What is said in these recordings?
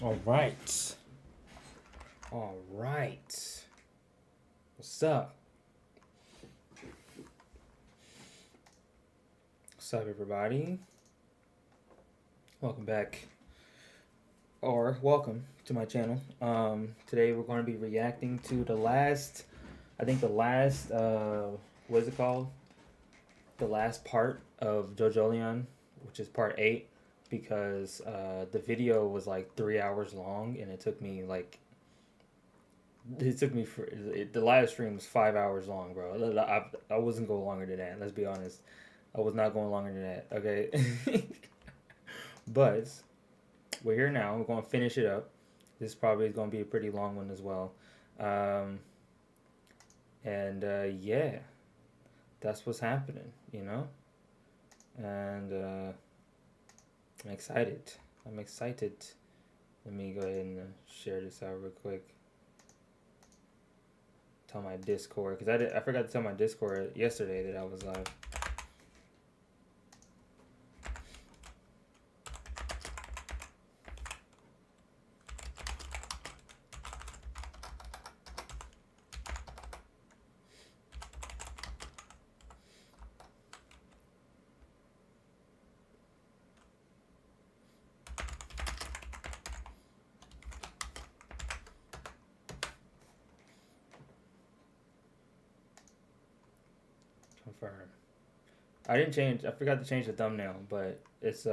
All right. All right. What's up? What's up, everybody? Welcome back, or welcome to my channel. Today we're going to be reacting to the last, I think the last, what is it called? The last part of JOJOLION, which is part 8, because the video was like 3 hours long, and it took me for the live stream was 5 hours long, bro. I wasn't going longer than that. Let's be honest. I was not going longer than that. Okay, but we're here now. We're going to finish it up. This probably is going to be a pretty long one as well. Um, and yeah, that's what's happening, you know. And I'm excited. I'm excited. Let me go ahead and share this out real quick. Tell my Discord, because I forgot to tell my Discord yesterday that I was live. Confirm. I didn't change. I forgot to change the thumbnail, but it's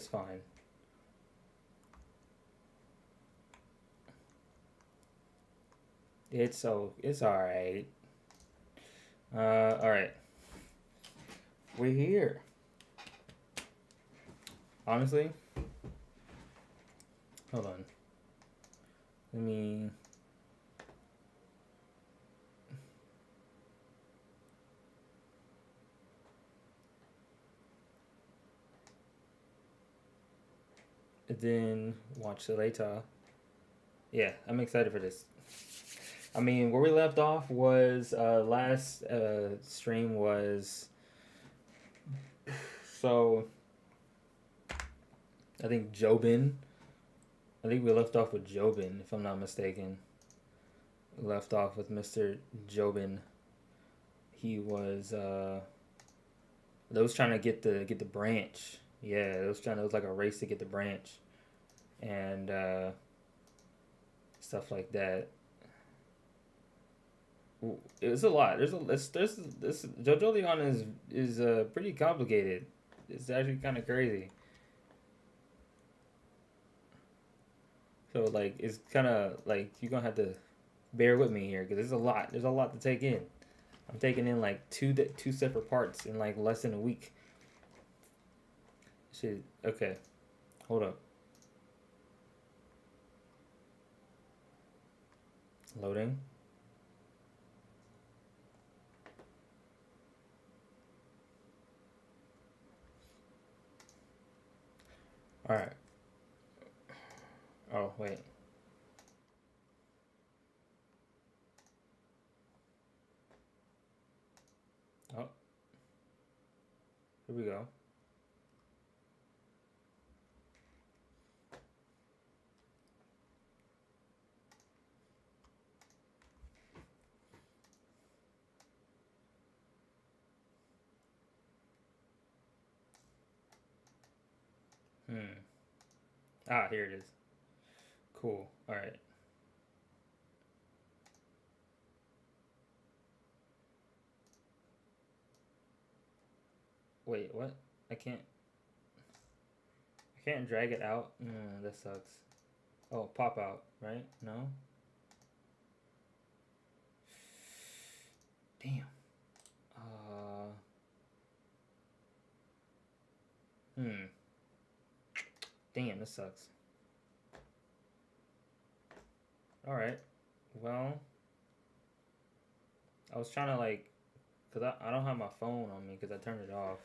fine. It's all right. All right. We're here. Honestly, hold on. Let me. Then watch it later. Yeah, I'm excited for this. I mean, where we left off was last stream was so I think Jobin. I think we left off with Jobin, if I'm not mistaken. We left off with Mr. Jobin. He was those trying to get the branch. Yeah, it was like a race to get the branch, and stuff like that. It's a lot. There's this JoJolion is pretty complicated. It's actually kind of crazy. So like it's kind of like you're gonna have to bear with me here because there's a lot. There's a lot to take in. I'm taking in like two separate parts in like less than a week. Shit. Okay. Hold up. Loading. All right. Oh wait. Oh. Here we go. Ah, here it is. Cool. All right. Wait, what? I can't. I can't drag it out. That sucks. Oh, pop out, right? No. Damn. Uh. Hmm. Damn, this sucks. All right. Well, I was trying to like, cause I don't have my phone on me because I turned it off.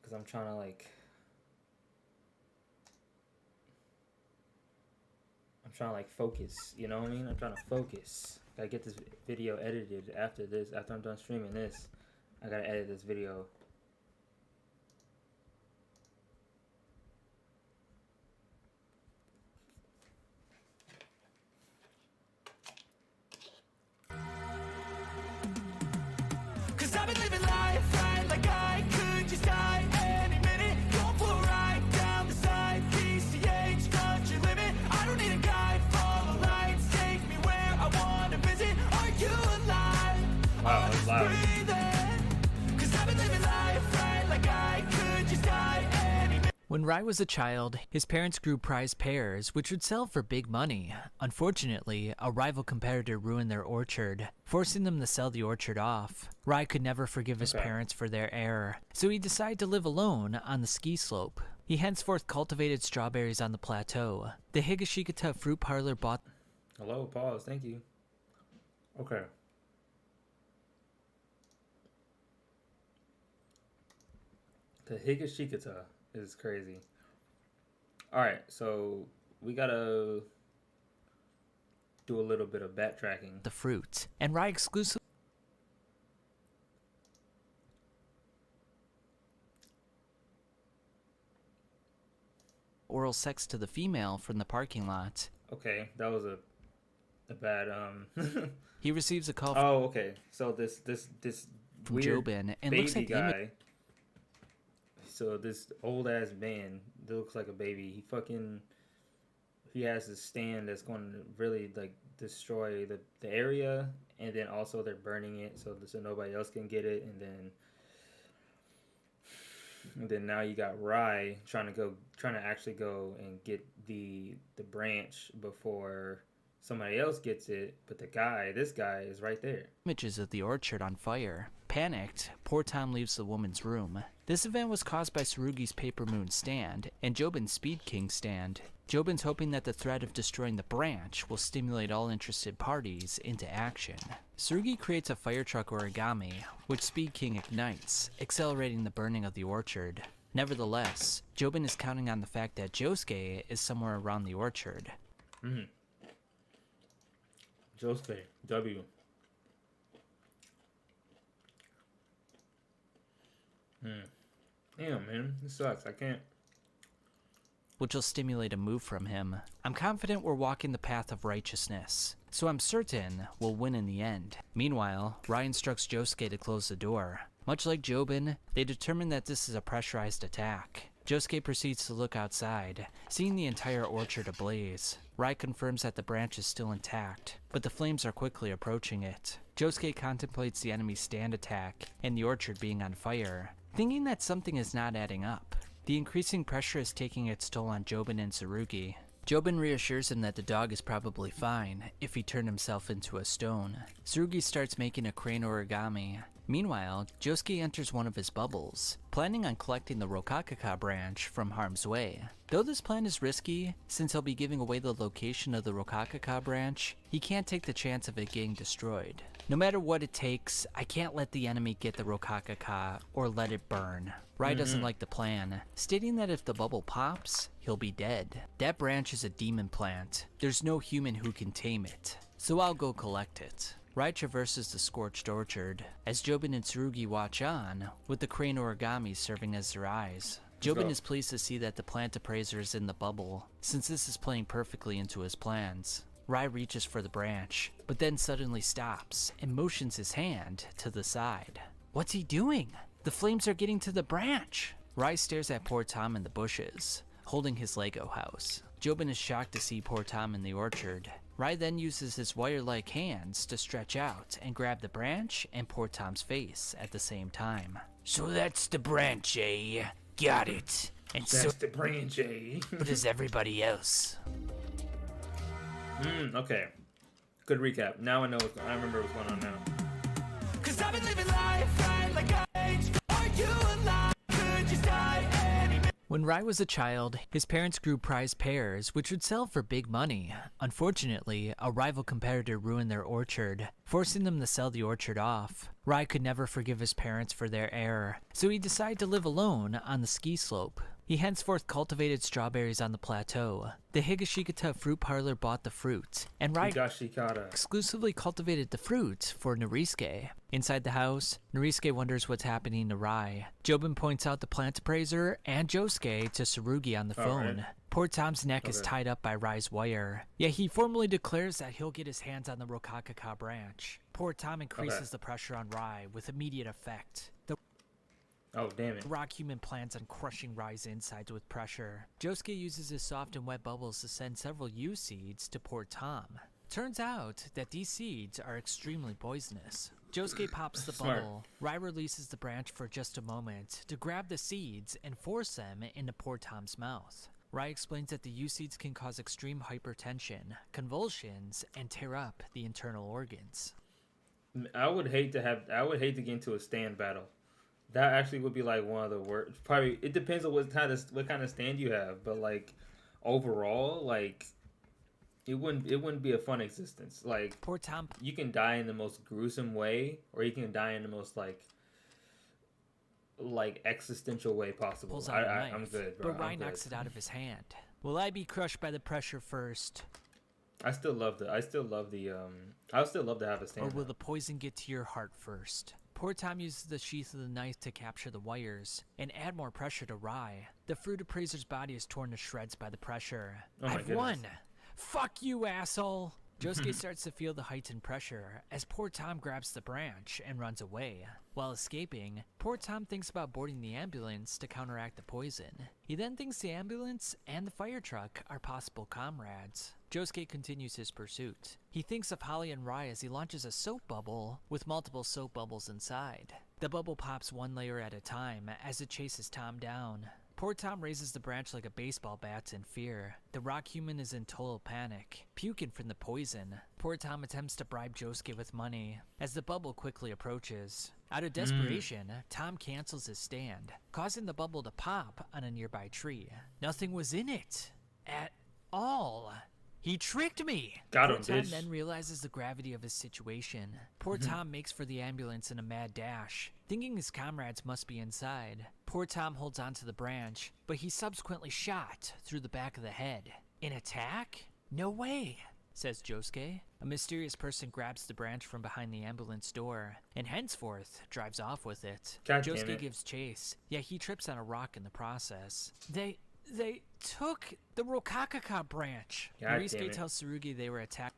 Cause I'm trying to like. I'm trying to like focus. You know what I mean? I'm trying to focus. Gotta get this video edited after this. After I'm done streaming this, I gotta edit this video. When Rai was a child, his parents grew prized pears, which would sell for big money. Unfortunately, a rival competitor ruined their orchard, forcing them to sell the orchard off. Rai could never forgive his parents for their error, so he decided to live alone on the ski slope. He henceforth cultivated strawberries on the plateau. The Higashikata fruit parlor bought... Hello, pause, thank you. Okay. The Higashikata is crazy. Alright, so we gotta do a little bit of backtracking. The fruit, and Rai exclusively oral sex to the female from the parking lot. Okay, that was a bad He receives a call oh, okay. So this from weird Jobin and baby looks at the guy. So this old ass man that looks like a baby. He has this stand that's going to really like destroy the area, and then also they're burning it so nobody else can get it, and then now you got Rai trying to actually go and get the branch before somebody else gets it, but this guy is right there. Images of the orchard on fire. Panicked, poor Tom leaves the woman's room. This event was caused by Tsurugi's Paper Moon stand and Jobin's Speed King stand. Jobin's hoping that the threat of destroying the branch will stimulate all interested parties into action. Tsurugi creates a fire truck origami, which Speed King ignites, accelerating the burning of the orchard. Nevertheless, Jobin is counting on the fact that Josuke is somewhere around the orchard. Josuke, W. Damn, man, this sucks. I can't. Which will stimulate a move from him. I'm confident we're walking the path of righteousness, so I'm certain we'll win in the end. Meanwhile, Rai instructs Josuke to close the door. Much like Jobin, they determine that this is a pressurized attack. Josuke proceeds to look outside, seeing the entire orchard ablaze. Rai confirms that the branch is still intact, but the flames are quickly approaching it. Josuke contemplates the enemy's stand attack and the orchard being on fire, thinking that something is not adding up. The increasing pressure is taking its toll on Jobin and Tsurugi. Jobin reassures him that the dog is probably fine if he turned himself into a stone. Tsurugi starts making a crane origami. Meanwhile, Josuke enters one of his bubbles, planning on collecting the Rokakaka branch from harm's way. Though this plan is risky, since he'll be giving away the location of the Rokakaka branch, he can't take the chance of it getting destroyed. No matter what it takes, I can't let the enemy get the Rokakaka or let it burn. Rai doesn't like the plan, stating that if the bubble pops, he'll be dead. That branch is a demon plant. There's no human who can tame it, so I'll go collect it. Rai traverses the scorched orchard, as Jobin and Tsurugi watch on, with the crane origami serving as their eyes. Jobin is pleased to see that the plant appraiser is in the bubble, since this is playing perfectly into his plans. Rai reaches for the branch, but then suddenly stops and motions his hand to the side. What's he doing? The flames are getting to the branch! Rai stares at poor Tom in the bushes, holding his Lego house. Jobin is shocked to see poor Tom in the orchard. Rai then uses his wire-like hands to stretch out and grab the branch and poor Tom's face at the same time. So that's the branch, eh? Got it. And that's so the branch, eh? But is everybody else? Okay. Good recap. Now I know what's going on. I remember what's going on now. 'Cause I've been living life right like I aged. Are you alive? Could just die any minute. When Rai was a child, his parents grew prized pears, which would sell for big money. Unfortunately, a rival competitor ruined their orchard, forcing them to sell the orchard off. Rai could never forgive his parents for their error, so he decided to live alone on the ski slope. He henceforth cultivated strawberries on the plateau. The Higashikata fruit parlor bought the fruit, and Rai exclusively cultivated the fruit for Norisuke. Inside the house, Norisuke wonders what's happening to Rai. Jobin points out the plant appraiser and Josuke to Tsurugi on the phone. Right. Poor Tom's neck is tied up by Rai's wire. Yet he formally declares that he'll get his hands on the Rokakaka branch. Poor Tom increases the pressure on Rai with immediate effect. Oh, damn it. Rock human plans on crushing Rai's insides with pressure. Josuke uses his soft and wet bubbles to send several U seeds to poor Tom. Turns out that these seeds are extremely poisonous. Josuke pops the Smart. bubble. Rai releases the branch for just a moment to grab the seeds and force them into poor Tom's mouth. Rai explains that the U-seeds can cause extreme hypertension, convulsions, and tear up the internal organs. I would hate to get into a stand battle. That actually would be like one of the worst. Probably it depends on what kind of stand you have, but like overall, like it wouldn't be a fun existence. Like Poor Tom you can die in the most gruesome way, or you can die in the most like existential way possible. pulls out a knife, I'm good, bro. but Rai I'm knocks good. it out of his hand. Will I be crushed by the pressure first, I still love to have a stand. or will the poison get to your heart first? Poor Tom uses the sheath of the knife to capture the wires and add more pressure to Rai. The fruit appraiser's body is torn to shreds by the pressure. Oh my I've goodness. won! Fuck you, asshole! Josuke starts to feel the heightened pressure as poor Tom grabs the branch and runs away. While escaping, poor Tom thinks about boarding the ambulance to counteract the poison. He then thinks the ambulance and the fire truck are possible comrades. Josuke continues his pursuit. He thinks of Holly and Rai as he launches a soap bubble with multiple soap bubbles inside. The bubble pops one layer at a time as it chases Tom down. Poor Tom raises the branch like a baseball bat in fear. The rock human is in total panic, puking from the poison. Poor Tom attempts to bribe Josuke with money as the bubble quickly approaches. Out of desperation, Tom cancels his stand, causing the bubble to pop on a nearby tree. Nothing was in it at all. He tricked me! Got him, Poor Tom bitch. then realizes the gravity of his situation. Poor Tom makes for the ambulance in a mad dash, thinking his comrades must be inside. Poor Tom holds onto the branch, but he's subsequently shot through the back of the head. An attack? No way, says Josuke. A mysterious person grabs the branch from behind the ambulance door, and henceforth drives off with it. God damn Josuke it. gives chase, yet he trips on a rock in the process. They took the Rokakaka branch. God damn Norisuke it. tells Tsurugi they were attacked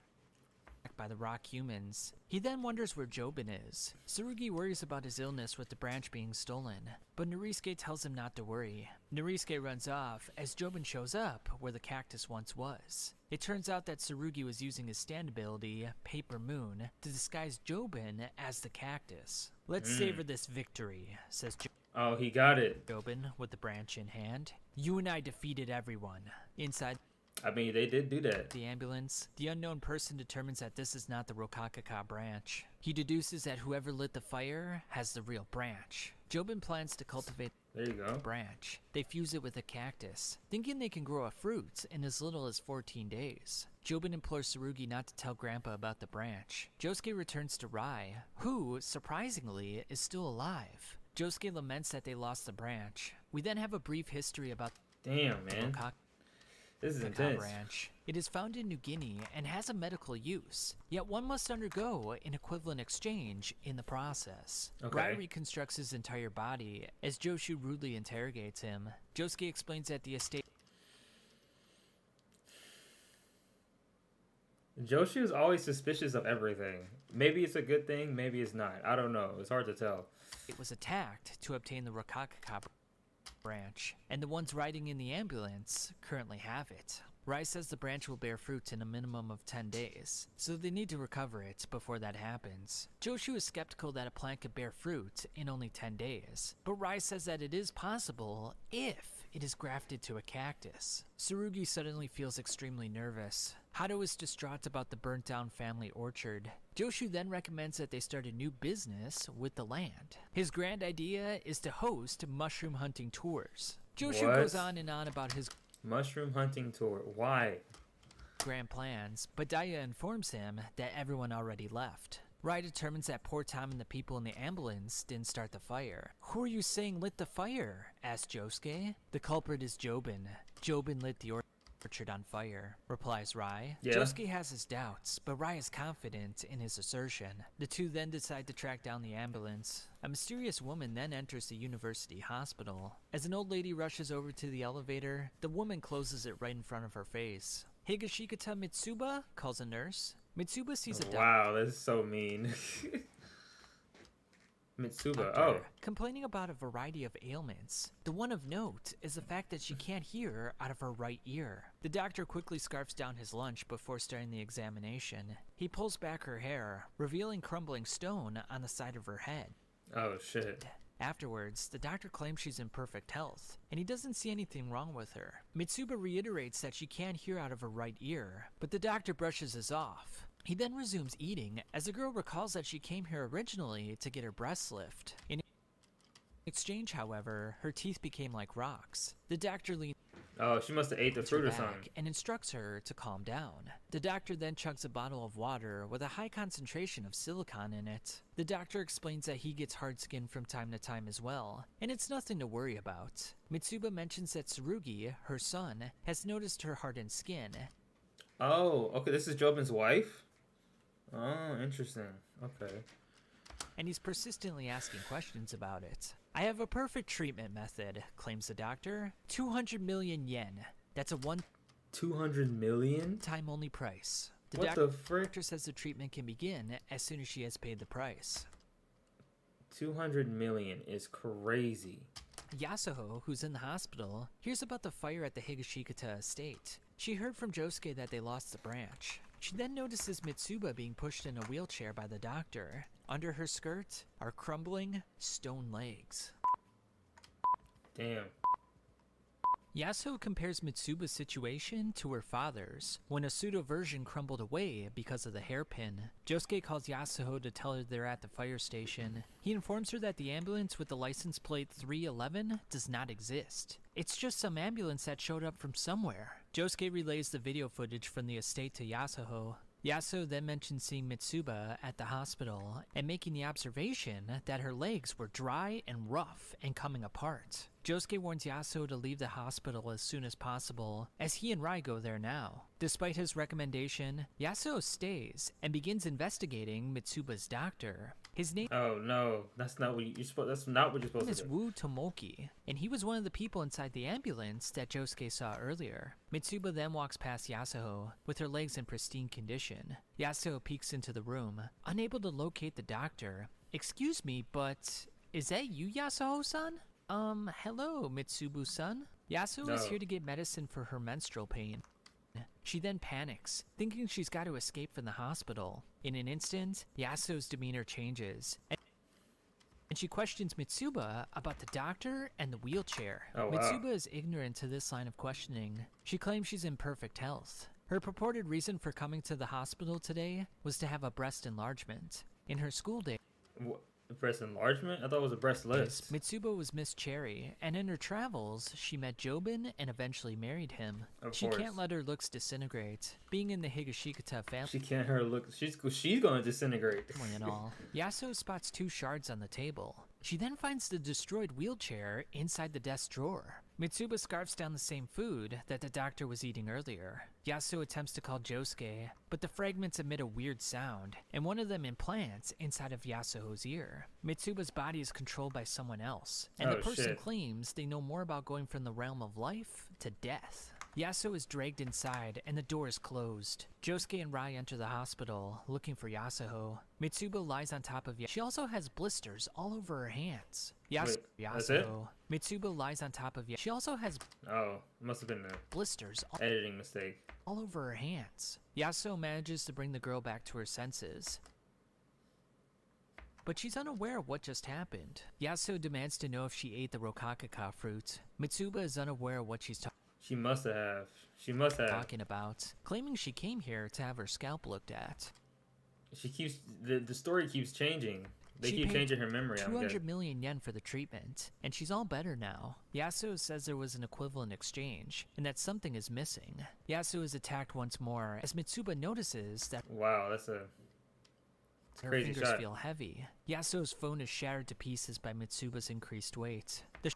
by the rock humans. He then wonders where Jobin is. Tsurugi worries about his illness with the branch being stolen, but Norisuke tells him not to worry. Norisuke runs off as Jobin shows up where the cactus once was. It turns out that Tsurugi was using his stand ability, Paper Moon, to disguise Jobin as the cactus. Let's savor this victory, says Oh, he got it. Jobin with the branch in hand. You and I defeated everyone. Inside I mean, they did do that. the ambulance, the unknown person determines that this is not the Rokakaka branch. He deduces that whoever lit the fire has the real branch. Jobin plans to cultivate There you go. the branch. They fuse it with a cactus, thinking they can grow a fruit in as little as 14 days. Jobin implores Tsurugi not to tell Grandpa about the branch. Josuke returns to Rai, who, surprisingly, is still alive. Josuke laments that they lost the branch. We then have a brief history about Damn, the man. This is Rokakaka intense. branch. It is found in New Guinea and has a medical use, yet one must undergo an equivalent exchange in the process. Okay. Rai reconstructs his entire body as Joshu rudely interrogates him. Josuke explains that the estate Joshi is always suspicious of everything. Maybe it's a good thing, maybe it's not. I don't know. It's hard to tell. was attacked to obtain the Rokakaka branch, and the ones riding in the ambulance currently have it. Rai says the branch will bear fruit in a minimum of 10 days, so they need to recover it before that happens. Joshu is skeptical that a plant could bear fruit in only 10 days, but Rai says that it is possible if it is grafted to a cactus. Tsurugi suddenly feels extremely nervous. Hado is distraught about the burnt down family orchard. Joshu then recommends that they start a new business with the land. His grand idea is to host mushroom hunting tours. Joshu What? goes on and on about his Mushroom hunting tour. Why? grand plans, but Daya informs him that everyone already left. Rai determines that poor Tom and the people in the ambulance didn't start the fire. Who are you saying lit the fire? Asked Josuke. The culprit is Jobin. Jobin lit the orchard on fire, replies Rai. Yeah. Josuke has his doubts, but Rai is confident in his assertion. The two then decide to track down the ambulance. A mysterious woman then enters the university hospital. As an old lady rushes over to the elevator, the woman closes it right in front of her face. Higashikata Mitsuba calls a nurse. Mitsuba sees a doctor. Wow, that's so mean. Mitsuba. doctor, Oh. complaining about a variety of ailments. The one of note is the fact that she can't hear out of her right ear. The doctor quickly scarfs down his lunch before starting the examination. He pulls back her hair, revealing crumbling stone on the side of her head. Oh shit. Afterwards, the doctor claims she's in perfect health, and he doesn't see anything wrong with her. Mitsuba reiterates that she can't hear out of her right ear, but the doctor brushes this off. He then resumes eating, as the girl recalls that she came here originally to get her breasts lift. In exchange, however, her teeth became like rocks. The doctor leans Oh, she must have ate the her fruit or back something. and instructs her to calm down. The doctor then chugs a bottle of water with a high concentration of silicone in it. The doctor explains that he gets hard skin from time to time as well, and it's nothing to worry about. Mitsuba mentions that Tsurugi, her son, has noticed her hardened skin. Oh, okay. This is Jobin's wife. Oh, interesting. Okay. And he's persistently asking questions about it. I have a perfect treatment method, claims the doctor. 200 million yen. That's a 200 million? one-time only price. The What the frick? doctor says the treatment can begin as soon as she has paid the price. 200 million is crazy. Yasuho, who's in the hospital, hears about the fire at the Higashikata estate. She heard from Josuke that they lost the branch. She then notices Mitsuba being pushed in a wheelchair by the doctor. Under her skirt are crumbling stone legs. Damn. Yasuo compares Mitsuba's situation to her father's, when a pseudo-version crumbled away because of the hairpin. Josuke calls Yasuo to tell her they're at the fire station. He informs her that the ambulance with the license plate 311 does not exist. It's just some ambulance that showed up from somewhere. Josuke relays the video footage from the estate to Yasuo. Yasuo then mentions seeing Mitsuba at the hospital and making the observation that her legs were dry and rough and coming apart. Josuke warns Yasuo to leave the hospital as soon as possible, as he and Rai go there now. Despite his recommendation, Yasuo stays and begins investigating Mitsuba's doctor. His name Oh no, that's not what you're supposed. That's not what you're supposed is to do. Wu Tomoki, and he was one of the people inside the ambulance that Josuke saw earlier. Mitsuba then walks past Yasuo with her legs in pristine condition. Yasuo peeks into the room, unable to locate the doctor. Excuse me, but is that you, Yasuo-san? Hello, Mitsubu-san. Yasuo is No. here to get medicine for her menstrual pain. She then panics, thinking she's got to escape from the hospital. In an instant, Yasuo's demeanor changes, and she questions Mitsuba about the doctor and the wheelchair. Oh, wow. Mitsuba is ignorant to this line of questioning. She claims she's in perfect health. Her purported reason for coming to the hospital today was to have a breast enlargement. In her school days, Breast enlargement? I thought it was a breast lift. Mitsuba was Miss Cherry, and in her travels, she met Jobin and eventually married him. Of She course. can't let her looks disintegrate. Being in the Higashikata family She can't her look. She's gonna disintegrate. and all, Yasuo spots 2 shards on the table. She then finds the destroyed wheelchair inside the desk drawer. Mitsuba scarfs down the same food that the doctor was eating earlier. Yasuo attempts to call Josuke, but the fragments emit a weird sound, and one of them implants inside of Yasuo's ear. Mitsuba's body is controlled by someone else, and the Oh, person shit. claims they know more about going from the realm of life to death. Yasuo is dragged inside, and the door is closed. Josuke and Rai enter the hospital, looking for Yasuo. Mitsuba lies on top of Yasuo. She also has blisters all over her hands. Wait, that's it? Mitsuba lies on top of Yasuo. She also has Oh, it must have been an blisters editing mistake. all over her hands. Yasuo manages to bring the girl back to her senses, but she's unaware of what just happened. Yasuo demands to know if she ate the Rokakaka fruit. Mitsuba is unaware of what she's She must have. She must have. talking about, claiming she came here to have her scalp looked at. She keeps the story keeps changing. They She keep paid changing her memory. I'm 200 guessing. million yen for the treatment, and she's all better now. Yasuo says there was an equivalent exchange, and that something is missing. Yasuo is attacked once more, as Mitsuba notices that Wow, that's a her crazy fingers shot. feel heavy. Yasuo's phone is shattered to pieces by Mitsuba's increased weight. The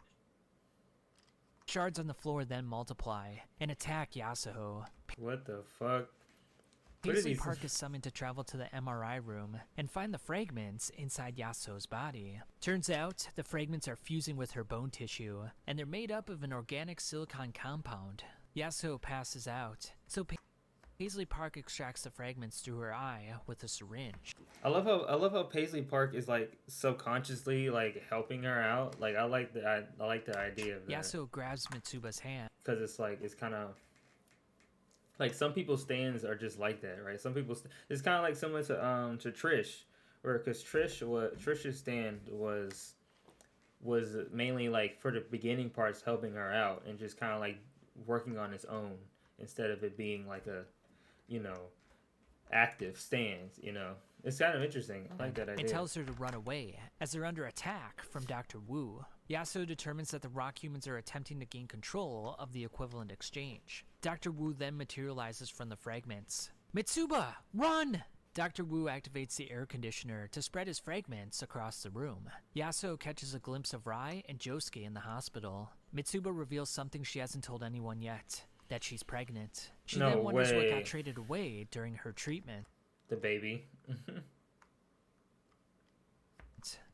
shards on the floor then multiply and attack Yasuo. What the fuck? What are Paisley these- Park is summoned to travel to the MRI room and find the fragments inside Yasuo's body. Turns out, the fragments are fusing with her bone tissue, and they're made up of an organic silicon compound. Yasuo passes out, so Paisley Park extracts the fragments through her eye with a syringe. I love how Paisley Park is like subconsciously like helping her out. Like I like the idea of that. Yasuo grabs Mitsuba's hand. Because it's like it's kind of like some people's stands are just like that, right? Some people it's kind of like similar to Trish, where because Trish's stand was mainly like for the beginning parts helping her out and just kind of like working on its own instead of it being like a, you know, active stance, you know. It's kind of interesting. I like that idea. And tells her to run away as they're under attack from Dr. Wu. Yasuo determines that the rock humans are attempting to gain control of the equivalent exchange. Dr. Wu then materializes from the fragments. Mitsuba, run! Dr. Wu activates the air conditioner to spread his fragments across the room. Yasuo catches a glimpse of Rai and Josuke in the hospital. Mitsuba reveals something she hasn't told anyone yet, that she's pregnant. She then wonders what got traded away during her treatment. The baby.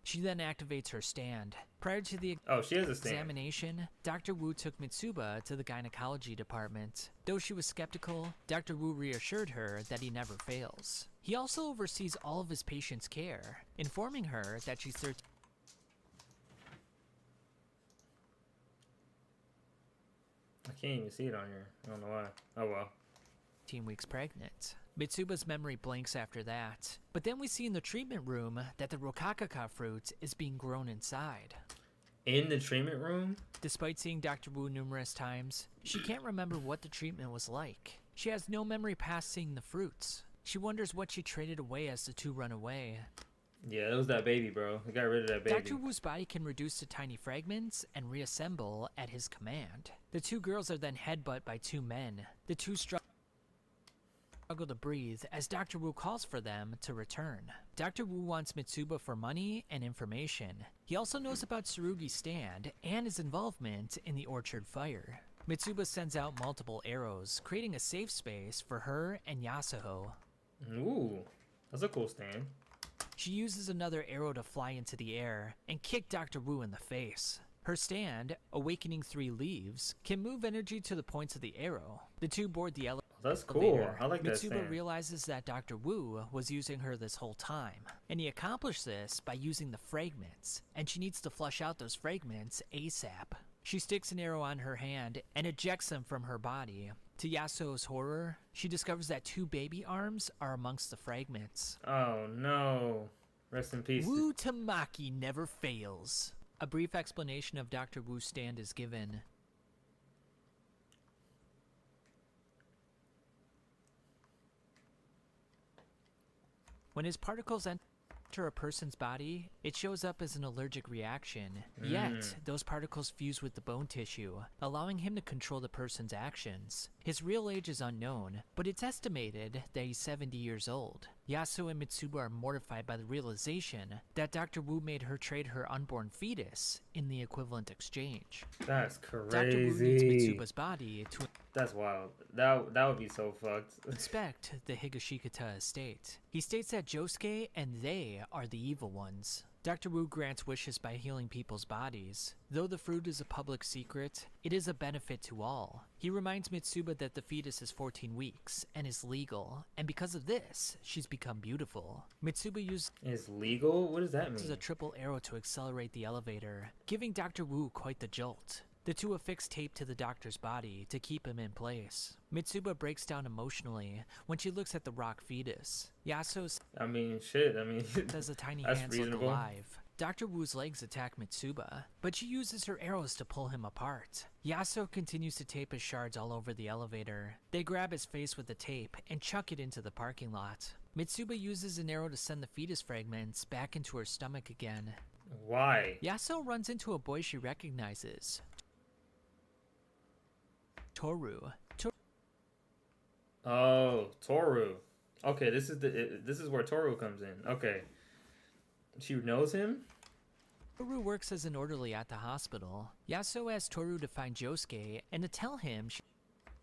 She then activates her stand. Prior to the she has a stand. examination, Dr. Wu took Mitsuba to the gynecology department. Though she was skeptical, Dr. Wu reassured her that he never fails. He also oversees all of his patients' care, informing her that she's 13 I can't even see it on here. I don't know why. Oh well. weeks pregnant. Mitsuba's memory blanks after that, but then we see in the treatment room that the Rokakaka fruit is being grown inside. In the treatment room? Despite seeing Dr. Wu numerous times, she can't remember what the treatment was like. She has no memory past seeing the fruits. She wonders what she traded away as the two run away. Yeah, it was that baby, bro. They got rid of that baby. Dr. Wu's body can reduce to tiny fragments and reassemble at his command. The two girls are then headbutt by two men. The two struggle to breathe as Dr. Wu calls for them to return. Dr. Wu wants Mitsuba for money and information. He also knows about Tsurugi's stand and his involvement in the orchard fire. Mitsuba sends out multiple arrows, creating a safe space for her and Yasuo. Ooh, that's a cool stand. She uses another arrow to fly into the air and kick Dr. Wu in the face. Her stand, Awakening 3 Leaves, can move energy to the points of the arrow. The two board the elevator. That's cool. I like that Mitsuba stand. realizes that Dr. Wu was using her this whole time, and he accomplished this by using the fragments, and she needs to flush out those fragments ASAP. She sticks an arrow on her hand and ejects them from her body. To Yasuo's horror, she discovers that two baby arms are amongst the fragments. Oh no. Rest in peace. Wu Tamaki never fails. A brief explanation of Dr. Wu's stand is given. When his particles enter a person's body, it shows up as an allergic reaction. Yet, those particles fuse with the bone tissue, allowing him to control the person's actions. His real age is unknown, but it's estimated that he's 70 years old. Yasuo and Mitsuba are mortified by the realization that Dr. Wu made her trade her unborn fetus in the equivalent exchange. That's crazy. Dr. Wu needs Mitsuba's body to That's wild. That would be so fucked. inspect the Higashikata estate. He states that Josuke and they are the evil ones. Dr. Wu grants wishes by healing people's bodies. Though the fruit is a public secret, it is a benefit to all. He reminds Mitsuba that the fetus is 14 weeks and is legal, and because of this, she's become beautiful. Mitsuba uses Is legal? What does that mean? a triple arrow to accelerate the elevator, giving Dr. Wu quite the jolt. The two affix tape to the doctor's body to keep him in place. Mitsuba breaks down emotionally when she looks at the rock fetus. Yasuo I mean, shit. I mean, says the tiny that's hands look reasonable. alive. Dr. Wu's legs attack Mitsuba, but she uses her arrows to pull him apart. Yasuo continues to tape his shards all over the elevator. They grab his face with the tape and chuck it into the parking lot. Mitsuba uses an arrow to send the fetus fragments back into her stomach again. Why? Yasuo runs into a boy she recognizes. Toru. Oh, Toru. Okay, this is where Toru comes in. Okay. She knows him? Toru works as an orderly at the hospital. Yasuo asks Toru to find Josuke and to tell him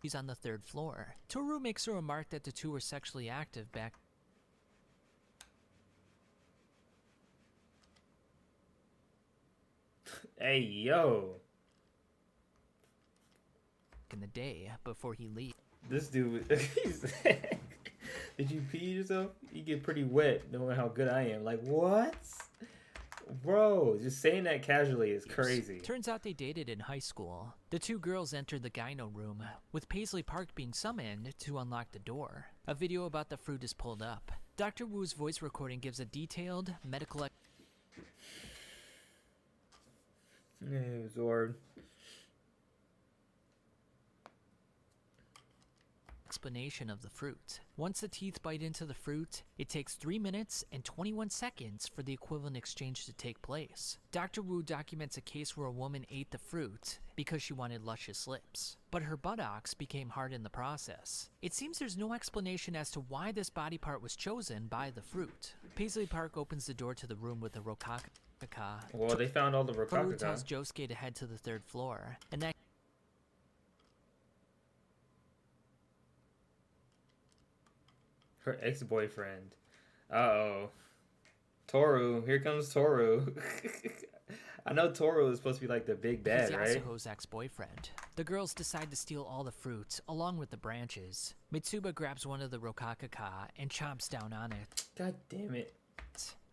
she's on the 3rd floor. Toru makes a remark that the two were sexually active back Hey, yo. in the day before he leaves. This dude, did you pee yourself? You get pretty wet knowing how good I am. Like, what? Bro, just saying that casually is crazy. Turns out they dated in high school. The two girls entered the gyno room, with Paisley Park being summoned to unlock the door. A video about the fruit is pulled up. Dr. Wu's voice recording gives a detailed medical Hey, Zord. explanation of the fruit. Once the teeth bite into the fruit, it takes 3 minutes and 21 seconds for the equivalent exchange to take place. Dr. Wu documents a case where a woman ate the fruit because she wanted luscious lips, but her buttocks became hard in the process. It seems there's no explanation as to why this body part was chosen by the fruit. Paisley Park opens the door to the room with the rokaka. Well, they found all the Toru tells rokaka. Josuke to head to the 3rd floor, and that Her ex-boyfriend. Uh-oh. Toru. Here comes Toru. I know Toru is supposed to be like the big bad, he's right? Yasuho's ex-boyfriend. The girls decide to steal all the fruit, along with the branches. Mitsuba grabs one of the rokaka and chomps down on it. God damn it.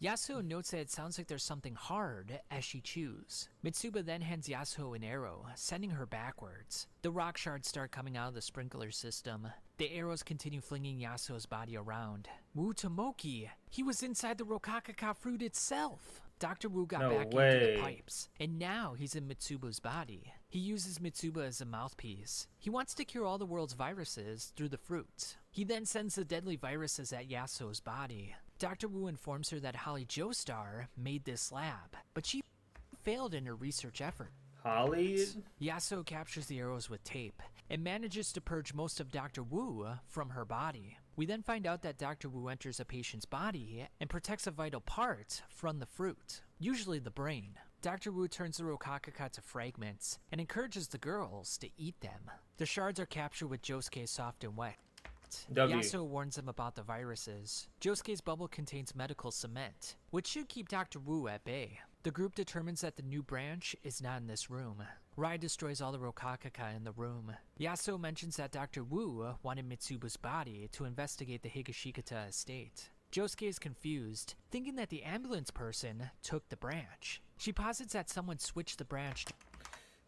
Yasuho notes that it sounds like there's something hard as she chews. Mitsuba then hands Yasuho an arrow, sending her backwards. The rock shards start coming out of the sprinkler system. The arrows continue flinging Yasuho's body around. Wu Tomoki! He was inside the rokaka fruit itself! Dr. Wu got No back into way. the pipes, and now he's in Mitsuba's body. He uses Mitsuba as a mouthpiece. He wants to cure all the world's viruses through the fruit. He then sends the deadly viruses at Yasuo's body. Dr. Wu informs her that Holly Joestar made this lab, but she failed in her research effort. Holly? Yasuo captures the arrows with tape and manages to purge most of Dr. Wu from her body. We then find out that Dr. Wu enters a patient's body and protects a vital part from the fruit, usually the brain. Dr. Wu turns the rokaka to fragments and encourages the girls to eat them. The shards are captured with Josuke soft and wet. W. Yasuo warns them about the viruses. Josuke's bubble contains medical cement, which should keep Dr. Wu at bay. The group determines that the new branch is not in this room. Rai destroys all the rokaka in the room. Yasuo mentions that Dr. Wu wanted Mitsuba's body to investigate the Higashikata estate. Josuke is confused, thinking that the ambulance person took the branch. She posits that someone switched the branch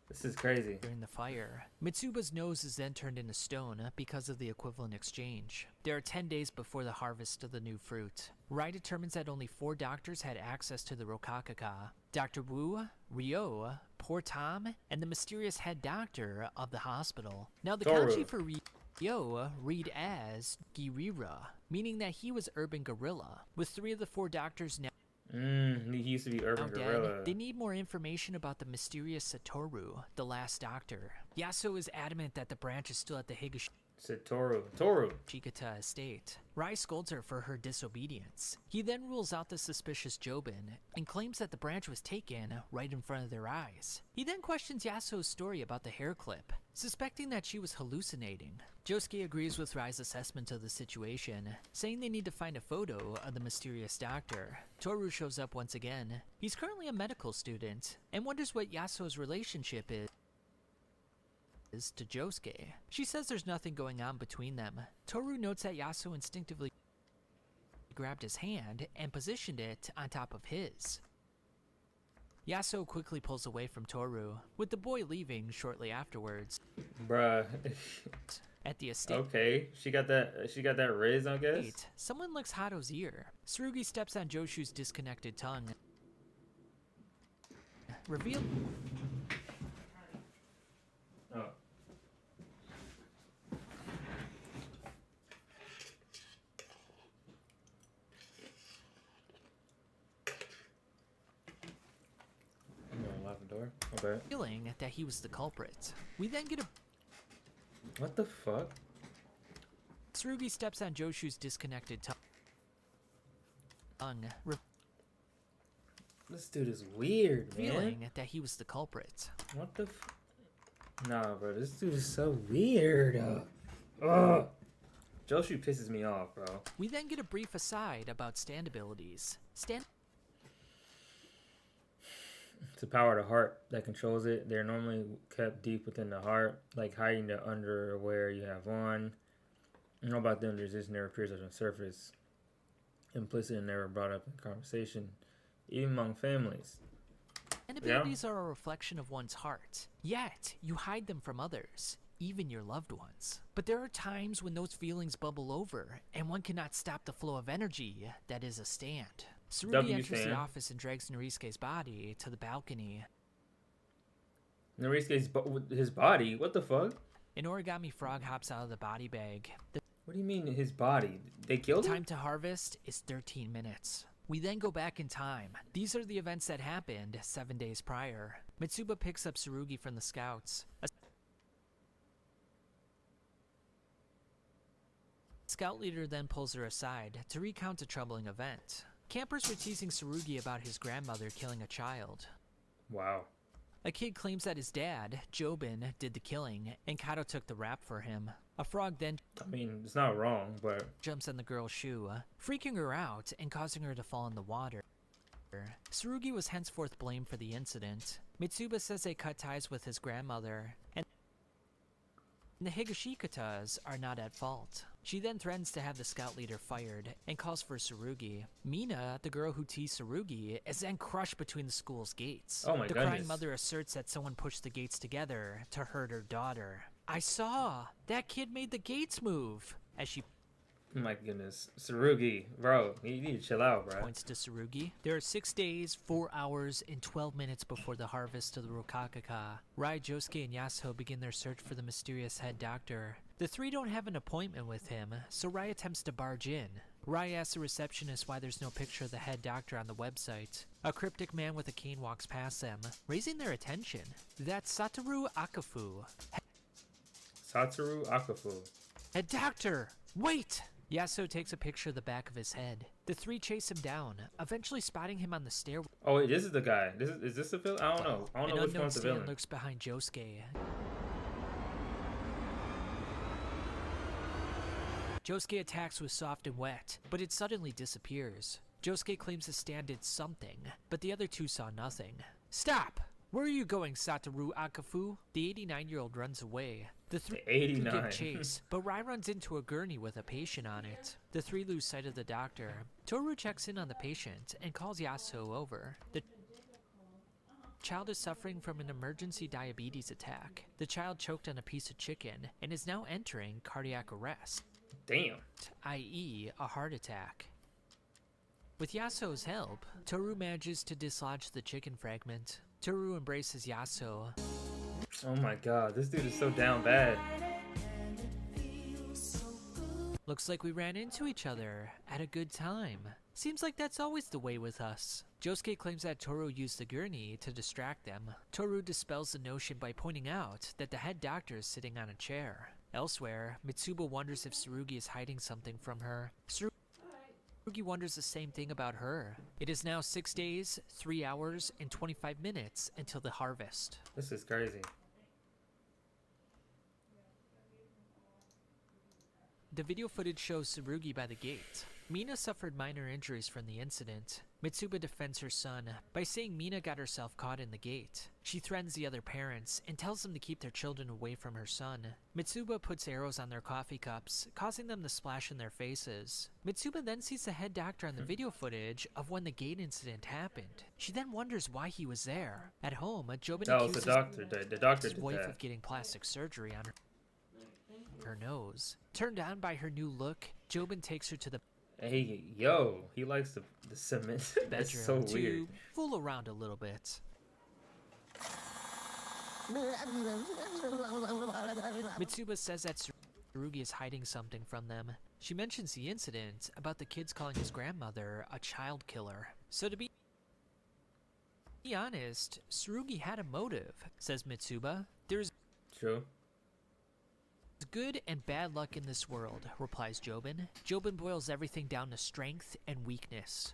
This is crazy. during the fire. Mitsuba's nose is then turned into stone because of the equivalent exchange. There are 10 days before the harvest of the new fruit. Rai determines that only 4 doctors had access to the rokaka. Dr. Wu, Ryo, Poor Tom, and the mysterious head doctor of the hospital. Now the Toru. kanji for Ryo read as Girira, meaning that he was Urban Gorilla. With 3 of the 4 doctors now He used to be Urban Gorilla. dead, they need more information about the mysterious Satoru, the last doctor. Yasuo is adamant that the branch is still at the Said Toru. Toru. Higashikata estate. Rai scolds her for her disobedience. He then rules out the suspicious Jobin and claims that the branch was taken right in front of their eyes. He then questions Yasuo's story about the hair clip, suspecting that she was hallucinating. Josuke agrees with Rai's assessment of the situation, saying they need to find a photo of the mysterious doctor. Toru shows up once again. He's currently a medical student and wonders what Yasuo's relationship is to Josuke. She says there's nothing going on between them. Toru notes that Yasuo instinctively grabbed his hand and positioned it on top of his. Yasuo quickly pulls away from Toru, with the boy leaving shortly afterwards. Bruh. At the estate, Okay. She got that Riz, I guess. someone licks Hato's ear. Tsurugi steps on Joshu's disconnected tongue. Reveal Oh. I'm gonna lock the door. Okay. feeling that he was the culprit. We then get a What the fuck? Tsurugi steps on Joshu's disconnected tongue, This dude is weird, man. revealing that he was the culprit. What the Nah, bro. This dude is so weird. Ugh. Joshu pisses me off, bro. We then get a brief aside about stand abilities. to power the heart that controls it. They're normally kept deep within the heart, like hiding the underwear you have on. You know about them, there's just never appears on the surface. Implicit and never brought up in conversation, even among families. And abilities are a reflection of one's heart, yet you hide them from others, even your loved ones. But there are times when those feelings bubble over, and one cannot stop the flow of energy that is a stand. Tsurugi enters the office and drags Norisuke's body to the balcony. Norisuke's his body? What the fuck? An origami frog hops out of the body bag. What do you mean his body? They killed him? Time to harvest is 13 minutes. We then go back in time. These are the events that happened 7 days prior. Mitsuba picks up Tsurugi from the scouts. A scout leader then pulls her aside to recount a troubling event. Campers were teasing Tsurugi about his grandmother killing a child. Wow. A kid claims that his dad, Jobin, did the killing, and Kato took the rap for him. A frog then I mean, it's not wrong, but jumps on the girl's shoe, freaking her out and causing her to fall in the water. Tsurugi was henceforth blamed for the incident. Mitsuba says they cut ties with his grandmother, and the Higashikatas are not at fault. She then threatens to have the scout leader fired and calls for Tsurugi. Mina, the girl who teased Tsurugi, is then crushed between the school's gates. Oh my the goodness. crying mother asserts that someone pushed the gates together to hurt her daughter. I saw! That kid made the gates move! As she oh my goodness. Tsurugi, bro, you need to chill out, bro. points to Tsurugi. There are 6 days, 4 hours, and 12 minutes before the harvest of the Rokakaka. Rai, Josuke, and Yasuo begin their search for the mysterious head doctor. The three don't have an appointment with him, so Rai attempts to barge in. Rai asks the receptionist why there's no picture of the head doctor on the website. A cryptic man with a cane walks past them, raising their attention. That's Satoru Akafu. Satoru Akafu. Head doctor! Wait! Yasuo takes a picture of the back of his head. The three chase him down, eventually spotting him on the stairwell. Oh wait, this is the guy. Is this the villain? I don't know. I don't know which one's the villain. Lurks behind Josuke. Josuke attacks with soft and wet, but it suddenly disappears. Josuke claims the stand did something, but the other two saw nothing. Stop! Where are you going, Satoru Akafu? The 89-year-old runs away. The three give chase, but Rai runs into a gurney with a patient on it. The three lose sight of the doctor. Toru checks in on the patient and calls Yasuo over. The child is suffering from an emergency diabetes attack. The child choked on a piece of chicken and is now entering cardiac arrest. Damn. I.e., a heart attack. With Yasuo's help, Toru manages to dislodge the chicken fragment. Toru embraces Yasuo. Oh my god, this dude is so down bad. Looks like we ran into each other at a good time. Seems like that's always the way with us. Josuke claims that Toru used the gurney to distract them. Toru dispels the notion by pointing out that the head doctor is sitting on a chair. Elsewhere, Mitsuba wonders if Tsurugi is hiding something from her. Tsurugi wonders the same thing about her. It is now 6 days, 3 hours, and 25 minutes until the harvest. This is crazy. The video footage shows Tsurugi by the gate. Mina suffered minor injuries from the incident. Mitsuba defends her son by saying Mina got herself caught in the gate. She threatens the other parents and tells them to keep their children away from her son. Mitsuba puts arrows on their coffee cups, causing them to splash in their faces. Mitsuba then sees the head doctor on the video footage of when the gate incident happened. She then wonders why he was there. At home, Jobin accuses the doctor his did wife that. of getting plastic surgery on her nose. Turned on by her new look, Jobin takes her to the Hey, yo, he likes the cement. That's so bedroom weird. to fool around a little bit. Mitsuba says that Tsurugi is hiding something from them. She mentions the incident about the kids calling his grandmother a child killer. So to be honest, Tsurugi had a motive, says Mitsuba. There's True. good and bad luck in this world, replies Jobin. Jobin boils everything down to strength and weakness.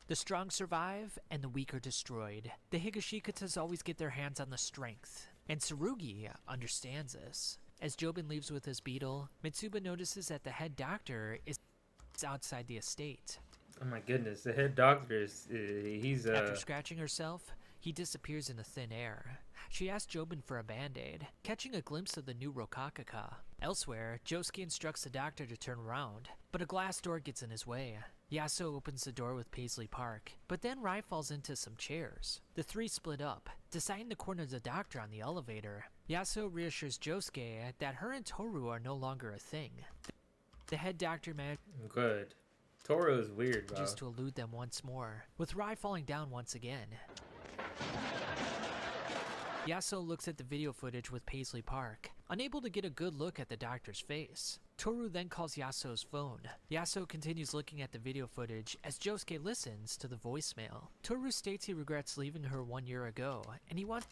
The strong survive, and the weak are destroyed. The Higashikatas always get their hands on the strength, and Tsurugi understands this. As Jobin leaves with his beetle, Mitsuba notices that the head doctor is outside the estate. Oh my goodness, the head doctor is he's After scratching herself, he disappears into thin air. She asks Jobin for a band-aid, catching a glimpse of the new Rokakaka. Elsewhere, Josuke instructs the doctor to turn around, but a glass door gets in his way. Yasuo opens the door with Paisley Park, but then Rai falls into some chairs. The three split up, deciding to corner the doctor on the elevator. Yasuo reassures Josuke that her and Toru are no longer a thing. The head doctor manages Good. Toru is weird, bro. to elude them once more, with Rai falling down once again. Yasuo looks at the video footage with Paisley Park, unable to get a good look at the doctor's face. Toru then calls Yasuo's phone. Yasuo continues looking at the video footage as Josuke listens to the voicemail. Toru states he regrets leaving her 1 year ago, and he wants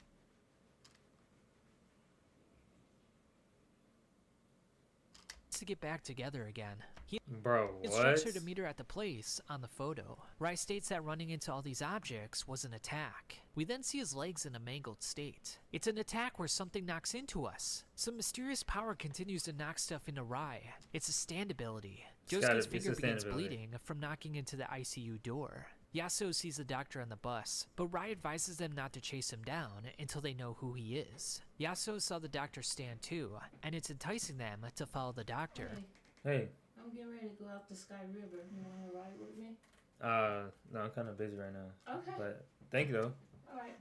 to get back together again. He Bro, instructs her what? to meet her at the place on the photo. Rai states that running into all these objects was an attack. We then see his legs in a mangled state. It's an attack where something knocks into us. Some mysterious power continues to knock stuff into Rai. It's a stand ability. Josuke's finger begins bleeding from knocking into the ICU door. Yasuo sees the doctor on the bus, but Rai advises them not to chase him down until they know who he is. Yasuo saw the doctor stand too, and it's enticing them to follow the doctor. Hey. I'm getting ready to go out to Sky River. You want to ride with me? No, I'm kind of busy right now. Okay. But thank you though. All right.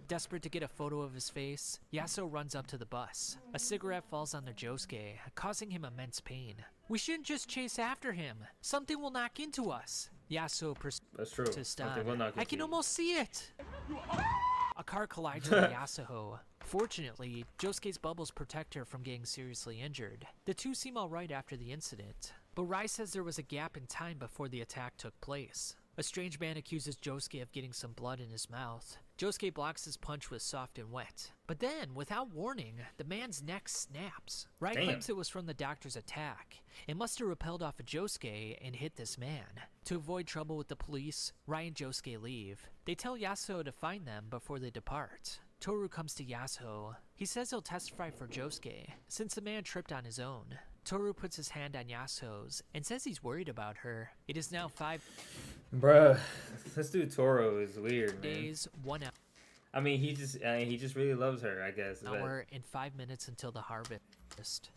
Desperate to get a photo of his face, Yasuo runs up to the bus. A cigarette falls onto Josuke, causing him immense pain. We shouldn't just chase after him. Something will knock into us. Yasuo That's true. persists Something will on. knock I into can you. almost see it. A car collides with Yasuo. Fortunately, Josuke's bubbles protect her from getting seriously injured. The two seem alright after the incident, but Rai says there was a gap in time before the attack took place. A strange man accuses Josuke of getting some blood in his mouth. Josuke blocks his punch with soft and wet. But then, without warning, the man's neck snaps. Rai Damn. claims it was from the doctor's attack. It must have repelled off of Josuke and hit this man. To avoid trouble with the police, Rai and Josuke leave. They tell Yasuo to find them before they depart. Toru comes to Yasuo. He says he'll testify for Josuke, since the man tripped on his own. Toru puts his hand on Yasuo's and says he's worried about her. It is now 5 Bruh, this dude Toro is weird, man. days, 1 I mean, he just really loves her, I guess. but- hour, and 5 minutes until the harvest.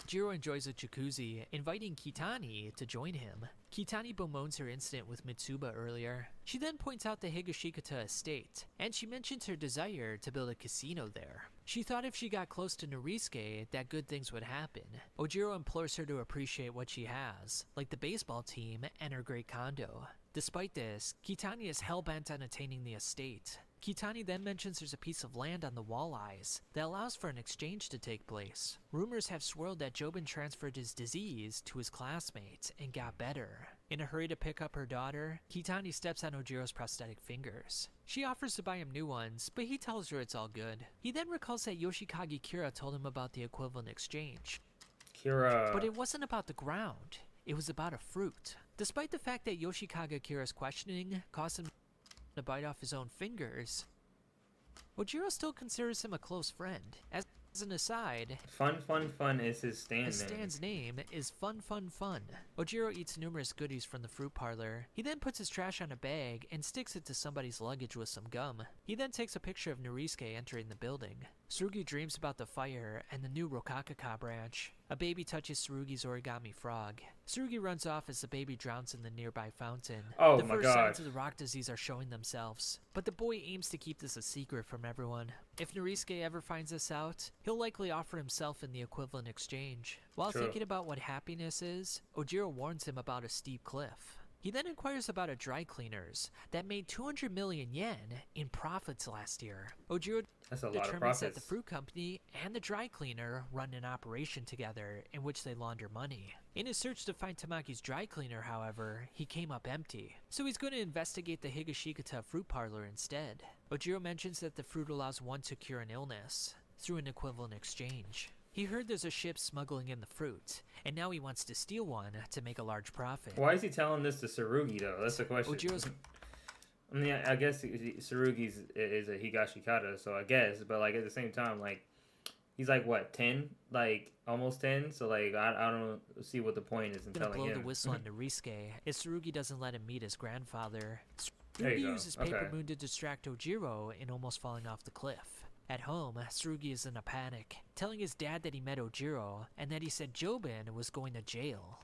Ojiro enjoys a jacuzzi, inviting Kitani to join him. Kitani bemoans her incident with Mitsuba earlier. She then points out the Higashikata estate, and she mentions her desire to build a casino there. She thought if she got close to Norisuke, that good things would happen. Ojiro implores her to appreciate what she has, like the baseball team and her great condo. Despite this, Kitani is hell-bent on attaining the estate. Kitani then mentions there's a piece of land on the Walleyes that allows for an exchange to take place. Rumors have swirled that Jobin transferred his disease to his classmates and got better. In a hurry to pick up her daughter, Kitani steps on Ojiro's prosthetic fingers. She offers to buy him new ones, but he tells her it's all good. He then recalls that Yoshikage Kira told him about the equivalent exchange. Kira. But it wasn't about the ground. It was about a fruit. Despite the fact that Yoshikage Kira's questioning caused him to bite off his own fingers, Ojiro still considers him a close friend. As an aside, Fun is his stand his name. stand's name is Fun. Ojiro eats numerous goodies from the fruit parlor. He then puts his trash on a bag and sticks it to somebody's luggage with some gum. He then takes a picture of Norisuke entering the building. Tsurugi dreams about the fire and the new Rokakaka branch. A baby touches Tsurugi's origami frog. Tsurugi runs off as the baby drowns in the nearby fountain. Oh the my first God. signs of the rock disease are showing themselves, but the boy aims to keep this a secret from everyone. If Norisuke ever finds this out, he'll likely offer himself in the equivalent exchange. While True. thinking about what happiness is, Ojiro warns him about a steep cliff. He then inquires about a dry cleaners that made 200 million yen in profits last year. Ojiro That's a lot of determines that the profits. fruit company and the dry cleaner run an operation together in which they launder money. In his search to find Tamaki's dry cleaner, however, he came up empty. So he's going to investigate the Higashikata fruit parlor instead. Ojiro mentions that the fruit allows one to cure an illness through an equivalent exchange. He heard there's a ship smuggling in the fruit, and now he wants to steal one to make a large profit. Why is he telling this to Tsurugi though? That's the question. Ojiro's I mean, I guess Tsurugi's is a Higashikata, so I guess, but like at the same time, like he's like what 10, like almost 10. So like I don't see what the point is in gonna telling blow him. the whistle on Norisuke if Tsurugi doesn't let him meet his grandfather. There you Tsurugi go. uses Paper Okay. Moon to distract Ojiro in almost falling off the cliff. At home, Tsurugi is in a panic, telling his dad that he met Ojiro and that he said Jobin was going to jail.